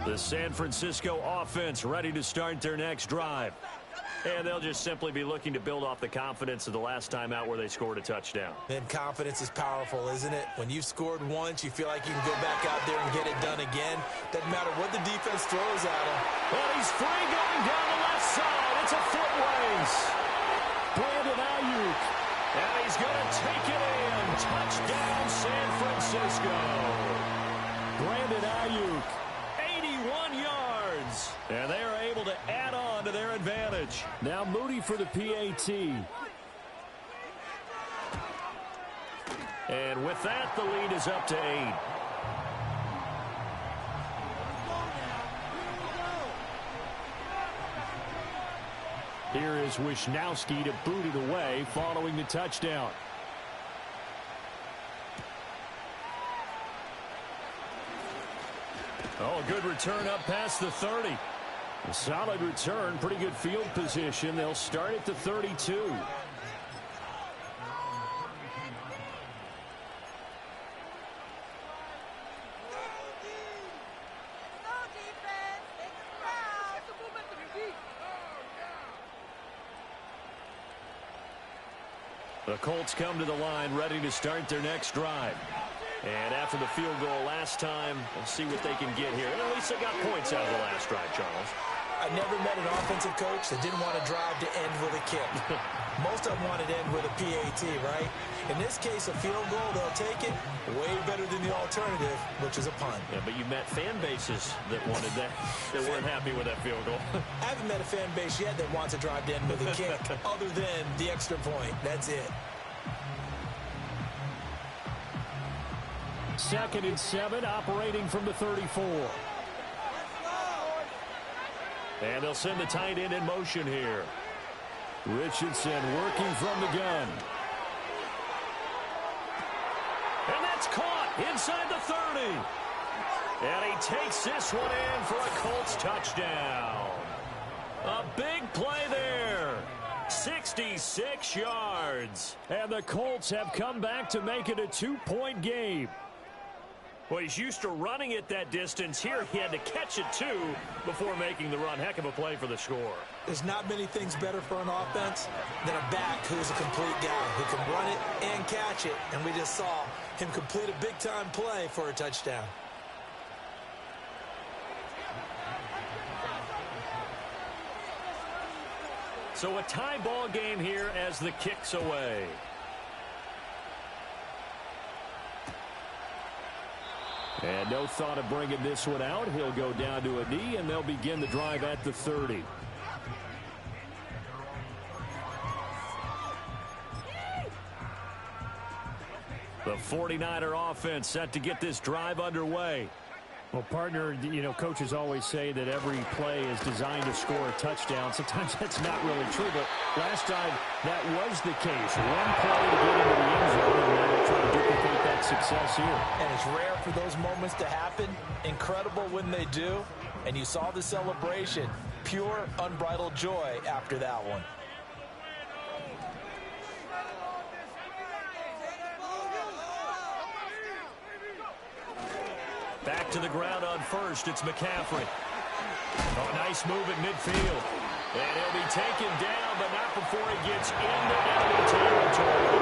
The San Francisco offense ready to start their next drive. And they'll just simply be looking to build off the confidence of the last time out where they scored a touchdown. And confidence is powerful, isn't it? When you've scored once, you feel like you can go back out there and get it done again. Doesn't matter what the defense throws at him. Well, he's free going down the left side. It's a foot race. Brandon Ayuk. And he's going to take it in. Touchdown, San Francisco. Brandon Ayuk. 81 yards. And they are able to add on to their advantage. Now Moody for the PAT. And with that, the lead is up to 8. Here is Wisnowski to boot it away following the touchdown. Oh, a good return up past the 30. A solid return, pretty good field position. They'll start at the 32. The Colts come to the line ready to start their next drive. And after the field goal last time, we'll see what they can get here. And at least they got points out of the last drive, Charles. I never met an offensive coach that didn't want to drive to end with a kick. Most of them wanted to end with a PAT, right? In this case, a field goal, they'll take it way better than the alternative, which is a punt. Yeah, but you met fan bases that wanted that, that weren't happy with that field goal. I haven't met a fan base yet that wants to drive to end with a kick, other than the extra point. That's it. 2nd and 7, operating from the 34. And they'll send the tight end in motion here. Richardson working from the gun. And that's caught inside the 30. And he takes this one in for a Colts touchdown. A big play there. 66 yards. And the Colts have come back to make it a 2-point game. Well, he's used to running it that distance. Here, he had to catch it, too, before making the run. Heck of a play for the score. There's not many things better for an offense than a back who's a complete guy who can run it and catch it. And we just saw him complete a big-time play for a touchdown. So a tie ball game here as the kick's away. And no thought of bringing this one out. He'll go down to a knee, and they'll begin the drive at the 30. The 49er offense set to get this drive underway. Well, partner, you know, coaches always say that every play is designed to score a touchdown. Sometimes that's not really true, but last time that was the case. One play to get into the end zone, and they'll try to duplicate that had success here. And it's rare for those moments to happen. Incredible when they do. And you saw the celebration. Pure, unbridled joy after that one. Back to the ground on first. It's McCaffrey. Oh, nice move at midfield. And he'll be taken down, but not before he gets into enemy territory.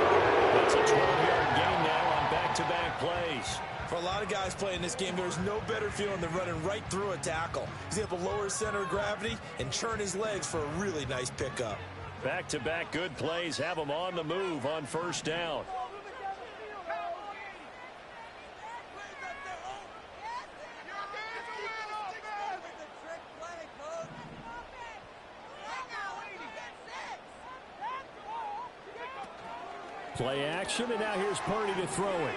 That's a 12-yard gain now on back-to-back plays. For a lot of guys playing this game, there's no better feeling than running right through a tackle. He's able to lower his center of gravity and churn his legs for a really nice pickup. Back-to-back good plays have him on the move on first down. Play action, and now here's Purdy to throw it.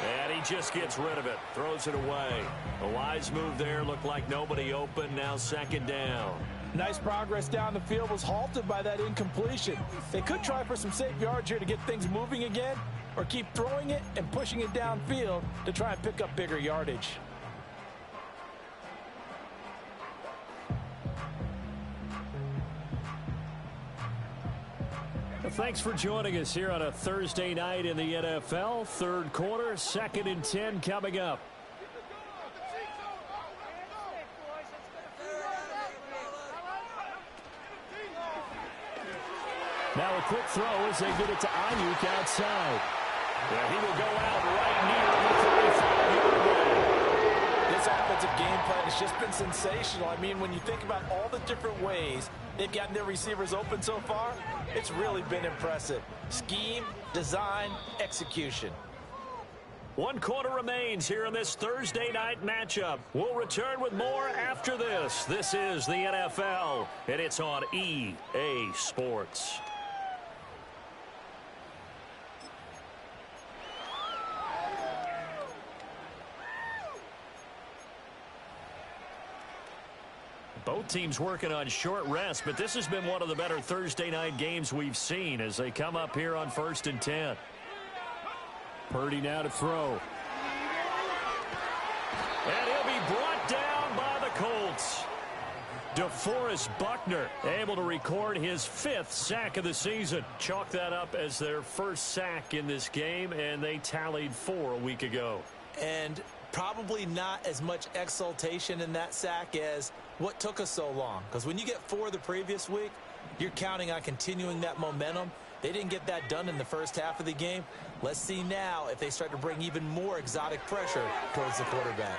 And he just gets rid of it. Throws it away. A wise move there. Looked like nobody open. Now second down. Nice progress down the field was halted by that incompletion. They could try for some safe yards here to get things moving again, or keep throwing it and pushing it downfield to try and pick up bigger yardage. Thanks for joining us here on a Thursday night in the NFL. Third quarter, 2nd and 10 coming up. Now a quick throw as they get it to Ayuk outside. Yeah, he will go out right near the 35-yard line. This offensive game plan has just been sensational. I mean, when you think about all the different ways they've gotten their receivers open so far, it's really been impressive. Scheme, design, execution. 1 quarter remains here in this Thursday night matchup. We'll return with more after this. This is the NFL, and it's on EA Sports. Both teams working on short rest, but this has been one of the better Thursday night games we've seen as they come up here on 1st and 10. Purdy now to throw. And he'll be brought down by the Colts. DeForest Buckner able to record his 5th sack of the season. Chalk that up as their first sack in this game, and they tallied 4 a week ago. And probably not as much exultation in that sack as what took us so long. Because when you get 4 the previous week, you're counting on continuing that momentum. They didn't get that done in the first half of the game. Let's see now if they start to bring even more exotic pressure towards the quarterback.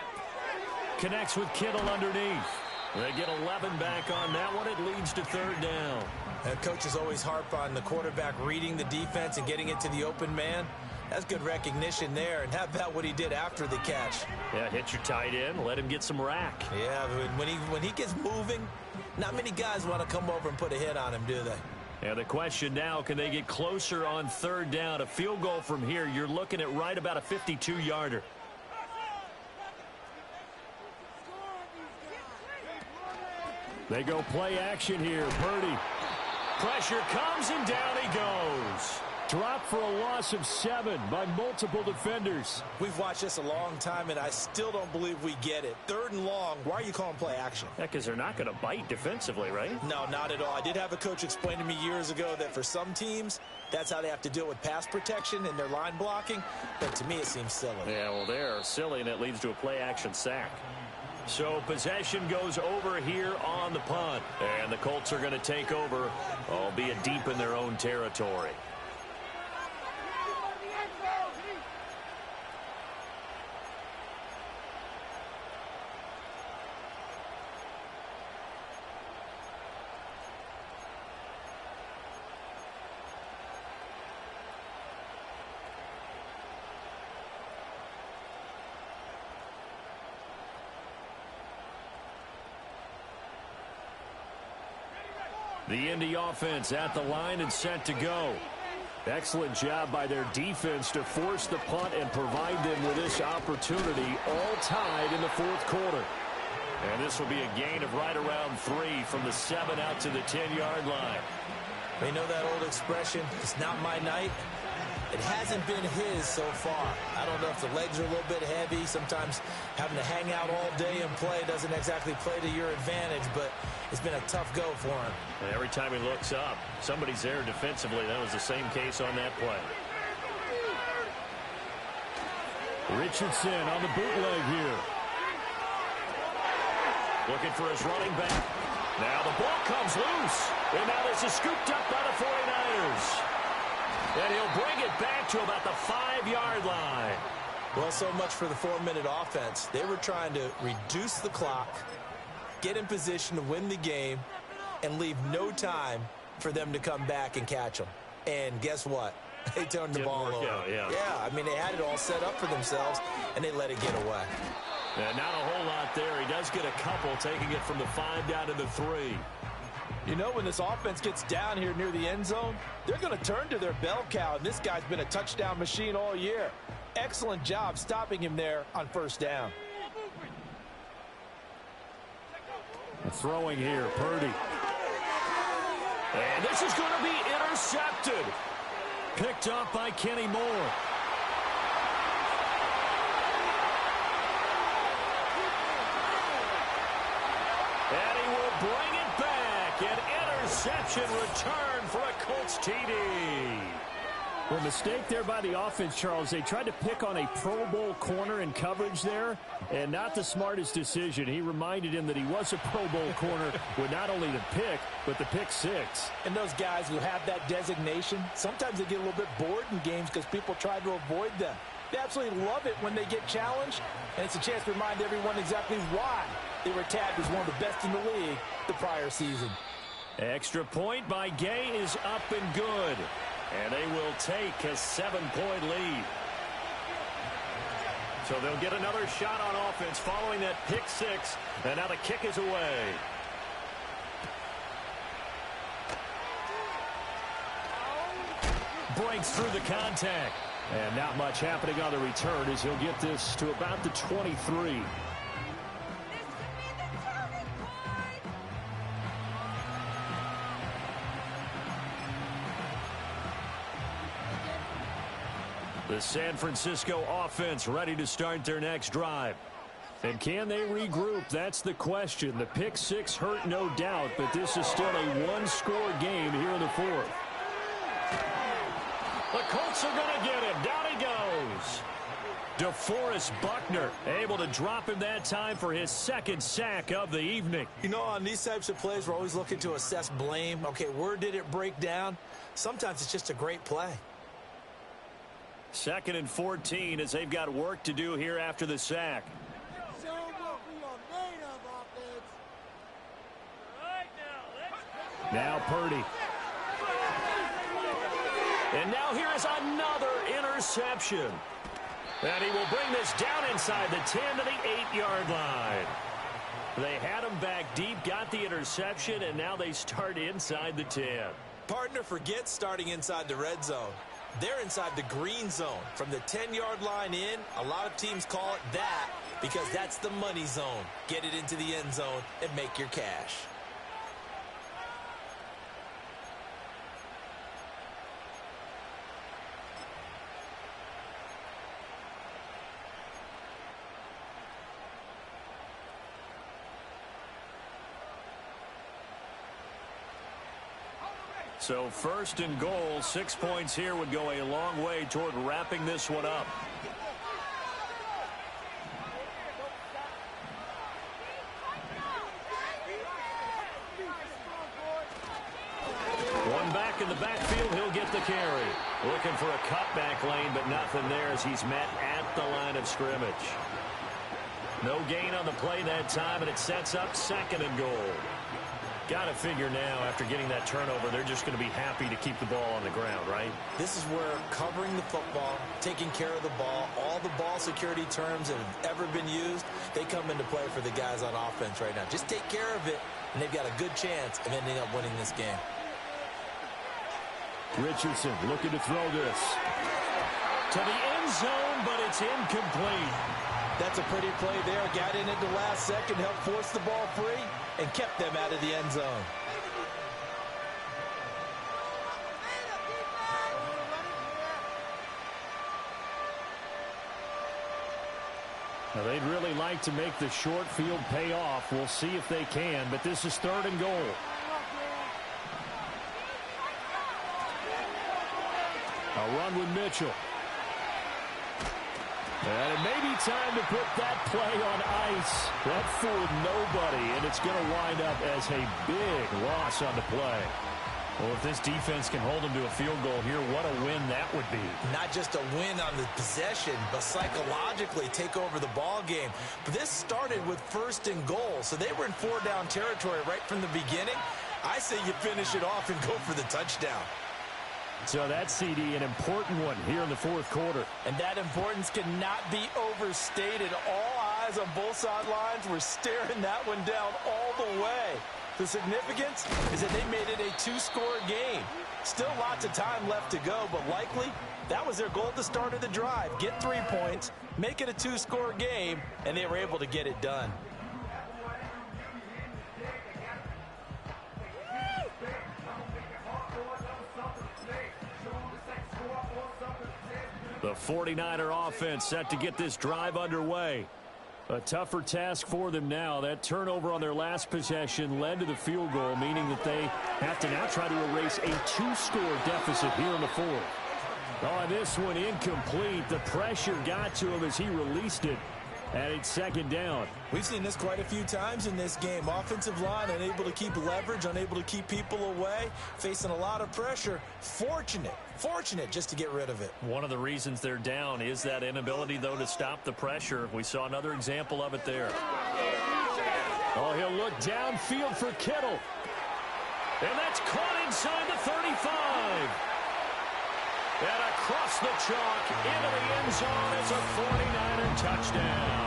Connects with Kittle underneath. They get 11 back on that one. It leads to 3rd down. And coaches always harp on the quarterback reading the defense and getting it to the open man. That's good recognition there. And how about what he did after the catch? Yeah, hit your tight end. Let him get some rack. Yeah, but when he gets moving, not many guys want to come over and put a hit on him, do they? And the question now, can they get closer on 3rd down? A field goal from here, you're looking at right about a 52-yarder. They go play action here. Purdy. Pressure comes and down he goes. Dropped for a loss of 7 by multiple defenders. We've watched this a long time, and I still don't believe we get it. 3rd and long, why are you calling play action? Yeah, because they're not going to bite defensively, right? No, not at all. I did have a coach explain to me years ago that for some teams, that's how they have to deal with pass protection and their line blocking. But to me, it seems silly. Yeah, well, they're silly, and it leads to a play action sack. So possession goes over here on the punt. And the Colts are going to take over, albeit deep in their own territory. The Indy offense at the line and set to go. Excellent job by their defense to force the punt and provide them with this opportunity, all tied in the 4th quarter. And this will be a gain of right around 3 from the 7 out to the 10-yard line. You know that old expression, it's not my night? It hasn't been his so far. I don't know if the legs are a little bit heavy. Sometimes having to hang out all day and play doesn't exactly play to your advantage, but it's been a tough go for him. And every time he looks up, somebody's there defensively. That was the same case on that play. Richardson on the bootleg here. Looking for his running back. Now the ball comes loose. And now this is scooped up by the 49ers. And he'll bring it back to about the 5-yard line. Well, so much for the 4-minute offense. They were trying to reduce the clock, get in position to win the game, and leave no time for them to come back and catch them. And guess what? They turned the ball over. Yeah, I mean, they had it all set up for themselves, and they let it get away. Yeah, not a whole lot there. He does get a couple, taking it from the 5 down to the 3. You know, when this offense gets down here near the end zone, they're going to turn to their bell cow, and this guy's been a touchdown machine all year. Excellent job stopping him there on first down. Throwing here, Purdy. And this is going to be intercepted. Picked up by Kenny Moore. And he will bring it back. An interception return for a Colts TD. Well, mistake there by the offense, Charles. They tried to pick on a Pro Bowl corner in coverage there, and not the smartest decision. He reminded him that he was a Pro Bowl corner with not only the pick, but the pick 6. And those guys who have that designation, sometimes they get a little bit bored in games because people try to avoid them. They absolutely love it when they get challenged, and it's a chance to remind everyone exactly why they were tagged as one of the best in the league the prior season. Extra point by Gay is up and good. And they will take a 7-point lead. So they'll get another shot on offense following that pick 6. And now the kick is away. Breaks through the contact. And not much happening on the return as he'll get this to about the 23. The San Francisco offense ready to start their next drive. And can they regroup? That's the question. The pick 6 hurt, no doubt, but this is still a one-score game here in the 4th. The Colts are going to get him. Down he goes. DeForest Buckner able to drop him that time for his 2nd sack of the evening. You know, on these types of plays, we're always looking to assess blame. Okay, where did it break down? Sometimes it's just a great play. 2nd and 14 as they've got work to do here after the sack. Now Purdy. And now here is another interception. And he will bring this down inside the 10 to the 8-yard line. They had him back deep, got the interception, and now they start inside the 10. Partner, forget starting inside the red zone. They're inside the green zone. From the 10-yard line in, a lot of teams call it that because that's the money zone. Get it into the end zone and make your cash. So 1st and goal, 6 points here would go a long way toward wrapping this one up. One back in the backfield, he'll get the carry. Looking for a cutback lane, but nothing there as he's met at the line of scrimmage. No gain on the play that time, and it sets up 2nd and goal. Got to figure now, after getting that turnover, they're just going to be happy to keep the ball on the ground, right? This is where covering the football, taking care of the ball, all the ball security terms that have ever been used, they come into play for the guys on offense right now. Just take care of it, and they've got a good chance of ending up winning this game. Richardson looking to throw this. To the end zone, but it's incomplete. That's a pretty play there. Got in at the last second, helped force the ball free, and kept them out of the end zone. Well, they'd really like to make the short field pay off. We'll see if they can, but this is 3rd and goal. A run with Mitchell. And it may be time to put that play on ice. That fooled nobody, and it's going to wind up as a big loss on the play. Well, if this defense can hold them to a field goal here, what a win that would be. Not just a win on the possession, but psychologically take over the ball game. But this started with 1st and goal, so they were in 4-down territory right from the beginning. I say you finish it off and go for the touchdown. So that CD, an important one here in the 4th quarter. And that importance cannot be overstated. All eyes on both sidelines were staring that one down all the way. The significance is that they made it a 2-score game. Still lots of time left to go, but likely that was their goal at the start of the drive. Get 3 points, make it a 2-score game, and they were able to get it done. The 49er offense set to get this drive underway. A tougher task for them now. That turnover on their last possession led to the field goal, meaning that they have to now try to erase a 2-score deficit here in the 4th. Oh, this one incomplete. The pressure got to him as he released it, and it's 2nd down. We've seen this quite a few times in this game. Offensive line unable to keep leverage, unable to keep people away, facing a lot of pressure. Fortunate just to get rid of it. One of the reasons they're down is that inability, though, to stop the pressure. We saw another example of it there. Oh, he'll look downfield for Kittle. And that's caught inside the 35. And across the chalk into the end zone is a 49er touchdown.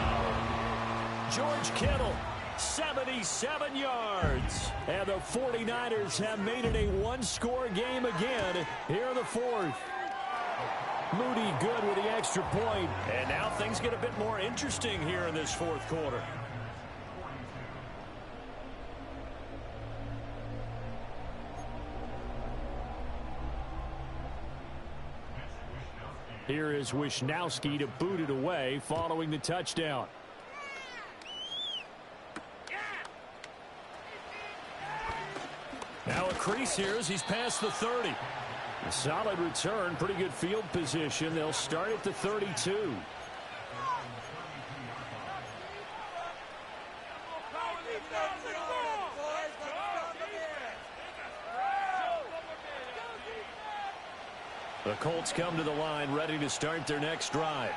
George Kittle, 77 yards. And the 49ers have made it a 1-score game again here in the 4th. Moody good with the extra point. And now things get a bit more interesting here in this 4th quarter. Here is Wisnowski to boot it away following the touchdown. Now a crease here as he's past the 30. A solid return, pretty good field position. They'll start at the 32. The Colts come to the line ready to start their next drive.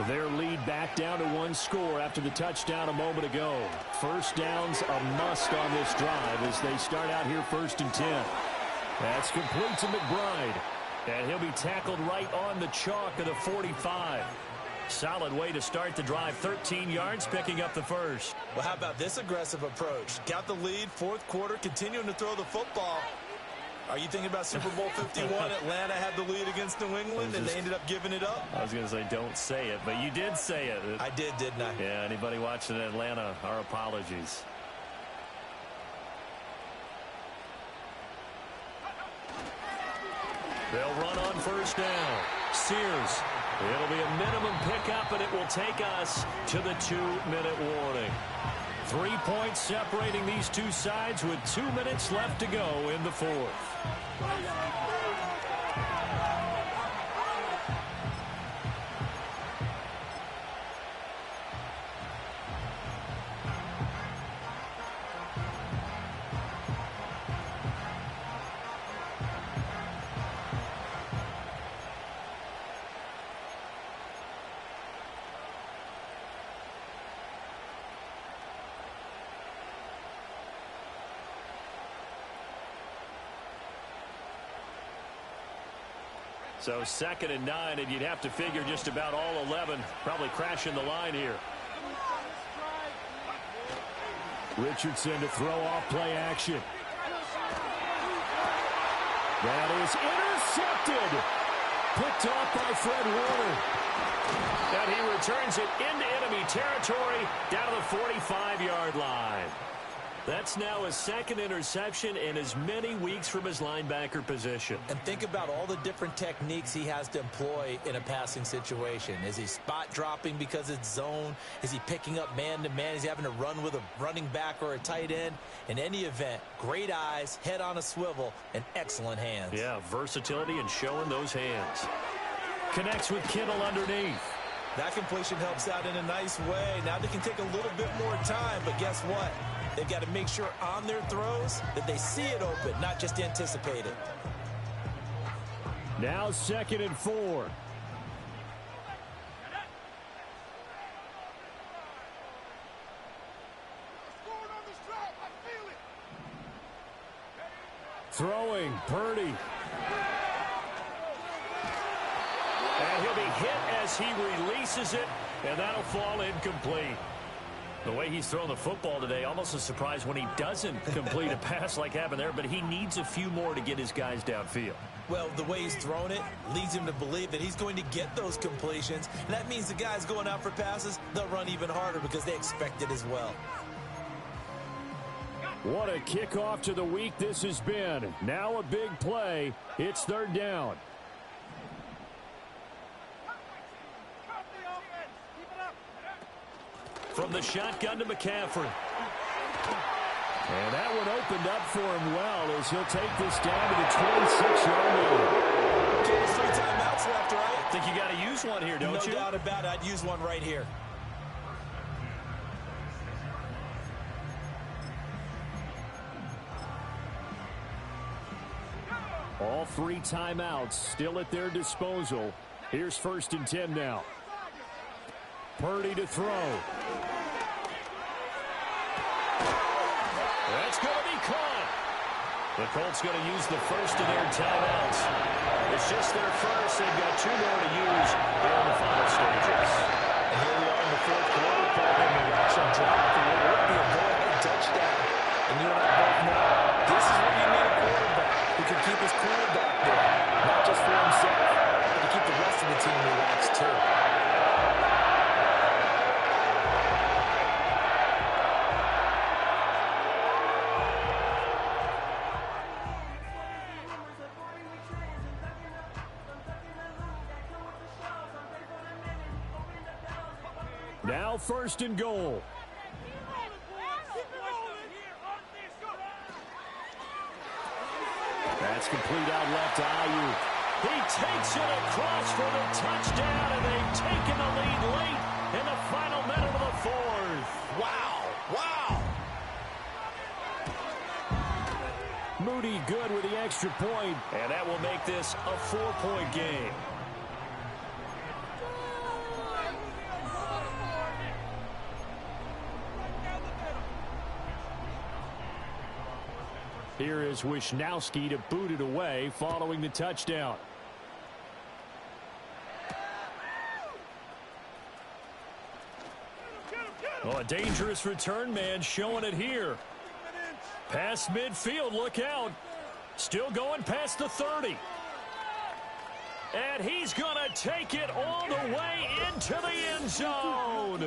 Their lead back down to 1 score after the touchdown a moment ago. First down's a must on this drive as they start out here 1st and 10. That's complete to McBride. And he'll be tackled right on the chalk of the 45. Solid way to start the drive. 13 yards, picking up the first. Well, how about this aggressive approach? Got the lead, 4th quarter, continuing to throw the football. Are you thinking about Super Bowl 51? Atlanta had the lead against New England, and they ended up giving it up? I was going to say don't say it, but you did say it. I did, didn't I? Yeah, anybody watching Atlanta, our apologies. They'll run on 1st down. Sears. It'll be a minimum pickup, and it will take us to the 2-minute warning. 3 points separating these two sides with 2 minutes left to go in the 4th. So 2nd and 9, and you'd have to figure just about all 11 probably crashing the line here. Richardson to throw off play action. That is intercepted. Picked off by Fred Warner. And he returns it into enemy territory down to the 45-yard line. That's now his second interception in as many weeks from his linebacker position. And think about all the different techniques he has to employ in a passing situation. Is he spot dropping because it's zone? Is he picking up man-to-man? Is he having to run with a running back or a tight end? In any event, great eyes, head on a swivel, and excellent hands. Yeah, versatility and showing those hands. Connects with Kittle underneath. That completion helps out in a nice way. Now they can take a little bit more time, but guess what? They've got to make sure on their throws that they see it open, not just anticipate it. Now 2nd and 4. Throwing, Purdy. And he'll be hit as he releases it, and that'll fall incomplete. The way he's thrown the football today, almost a surprise when he doesn't complete a pass like happened there, but he needs a few more to get his guys downfield. Well, the way he's thrown it leads him to believe that he's going to get those completions. And that means the guys going out for passes, they'll run even harder because they expect it as well. What a kickoff to the week this has been. Now a big play. It's 3rd down. From the shotgun to McCaffrey. And that one opened up for him well as he'll take this down to the 26-yard line. Okay, there's 3 timeouts left, right? Think you got to use one here, don't you? No doubt about it. I'd use one right here. All 3 timeouts still at their disposal. Here's 1st and 10 now. Purdy to throw. That's going to be caught. The Colts going to use the first of their timeouts. It's just their first. They've got 2 more to use here in the final stages. And here we are in the 4th quarter. Following the rushing drive for what would be a go-ahead touchdown. And you and I both know this is what you need a quarterback who can keep his cool back there. Not just for himself, but to keep the rest of the team relaxed too. Now 1st and goal. That's complete out left to Ayuk. He takes it across for the touchdown, and they've taken the lead late in the final minute of the 4th. Wow. Wow. Moody good with the extra point. And that will make this a 4-point game. Here is Wisnowski to boot it away following the touchdown. Oh, a dangerous return man showing it here. Past midfield, look out. Still going past the 30. And he's going to take it all the way into the end zone.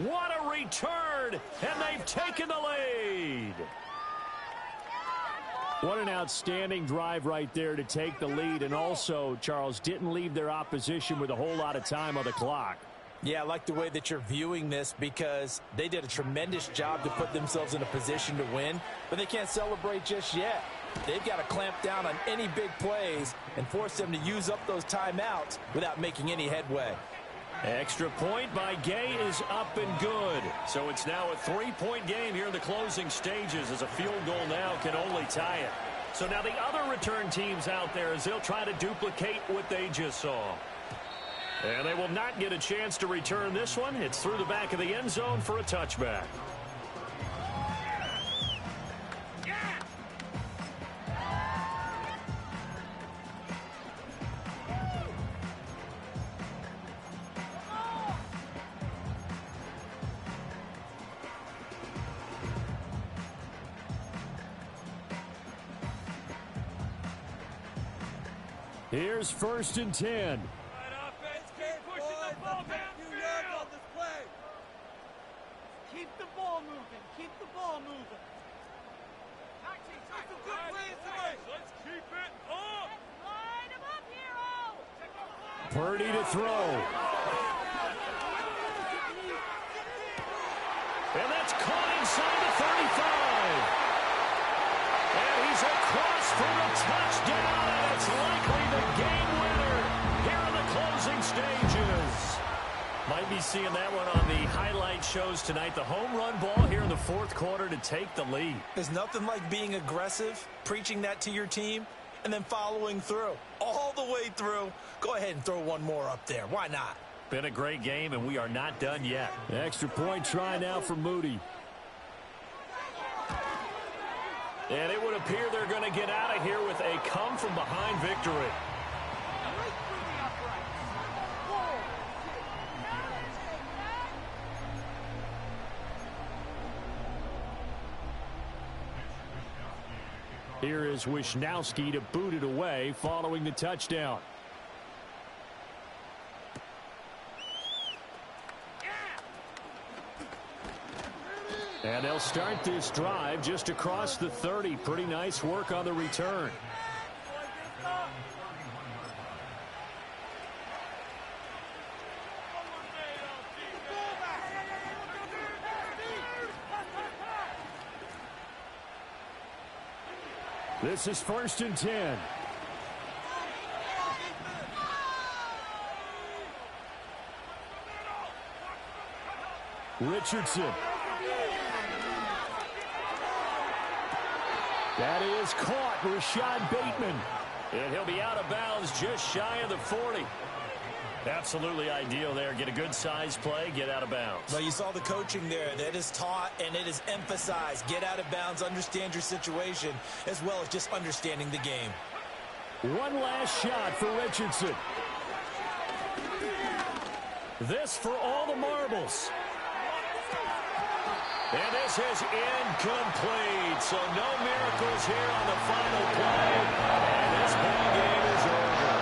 What a return, and they've taken the lead. What an outstanding drive right there to take the lead. And also, Charles, didn't leave their opposition with a whole lot of time on the clock. Yeah, I like the way that you're viewing this because they did a tremendous job to put themselves in a position to win, but they can't celebrate just yet. They've got to clamp down on any big plays and force them to use up those timeouts without making any headway. Extra point by Gay is up and good. So it's now a 3-point game here in the closing stages as a field goal now can only tie it. So now the other return teams out there as they'll try to duplicate what they just saw. And they will not get a chance to return this one. It's through the back of the end zone for a touchback. Here's 1st and 10. Keep the ball moving. Keep the ball moving. Purdy to throw. And that's caught inside the 35. And he's across for the touchdown, and it's likely the game winner here in the closing stages. Might be seeing that one on the highlight shows tonight. The home run ball here in the fourth quarter to take the lead. There's nothing like being aggressive, preaching that to your team, and then following through. All the way through. Go ahead and throw one more up there. Why not? Been a great game, and we are not done yet. Extra point try now for Moody. And it would appear they're going to get out of here with a come-from-behind victory. Here is Wisnowski to boot it away following the touchdown. And they'll start this drive just across the 30. Pretty nice work on the return. This is 1st and 10. Richardson. That is caught. Rashad Bateman. And he'll be out of bounds just shy of the 40. Absolutely ideal there. Get a good size play, get out of bounds. Well, you saw the coaching there. That is taught and it is emphasized. Get out of bounds, understand your situation, as well as just understanding the game. One last shot for Richardson. This for all the marbles. And this is incomplete. So no miracles here on the final play. And this ball game is over.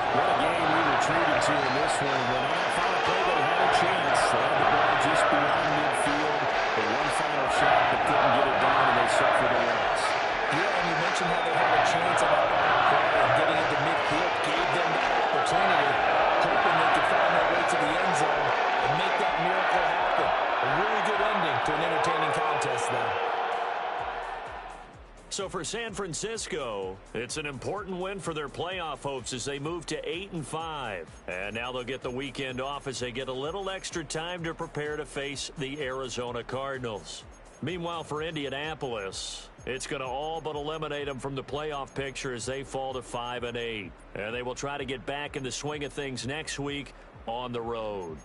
What a game we retreated to in this one. When on the final play, they had a chance. They had the ball just beyond midfield. But one final shot, but couldn't get it done, and they suffered the loss. Yeah, and you mentioned how they had a chance on that play and getting into midfield gave them that opportunity, hoping they could find their way to the end zone and make that miracle happen. A really good ending to an entertaining contest, though. So for San Francisco, it's an important win for their playoff hopes as they move to 8-5. And now they'll get the weekend off as they get a little extra time to prepare to face the Arizona Cardinals. Meanwhile, for Indianapolis, it's going to all but eliminate them from the playoff picture as they fall to 5-8. And they will try to get back in the swing of things next week on the road.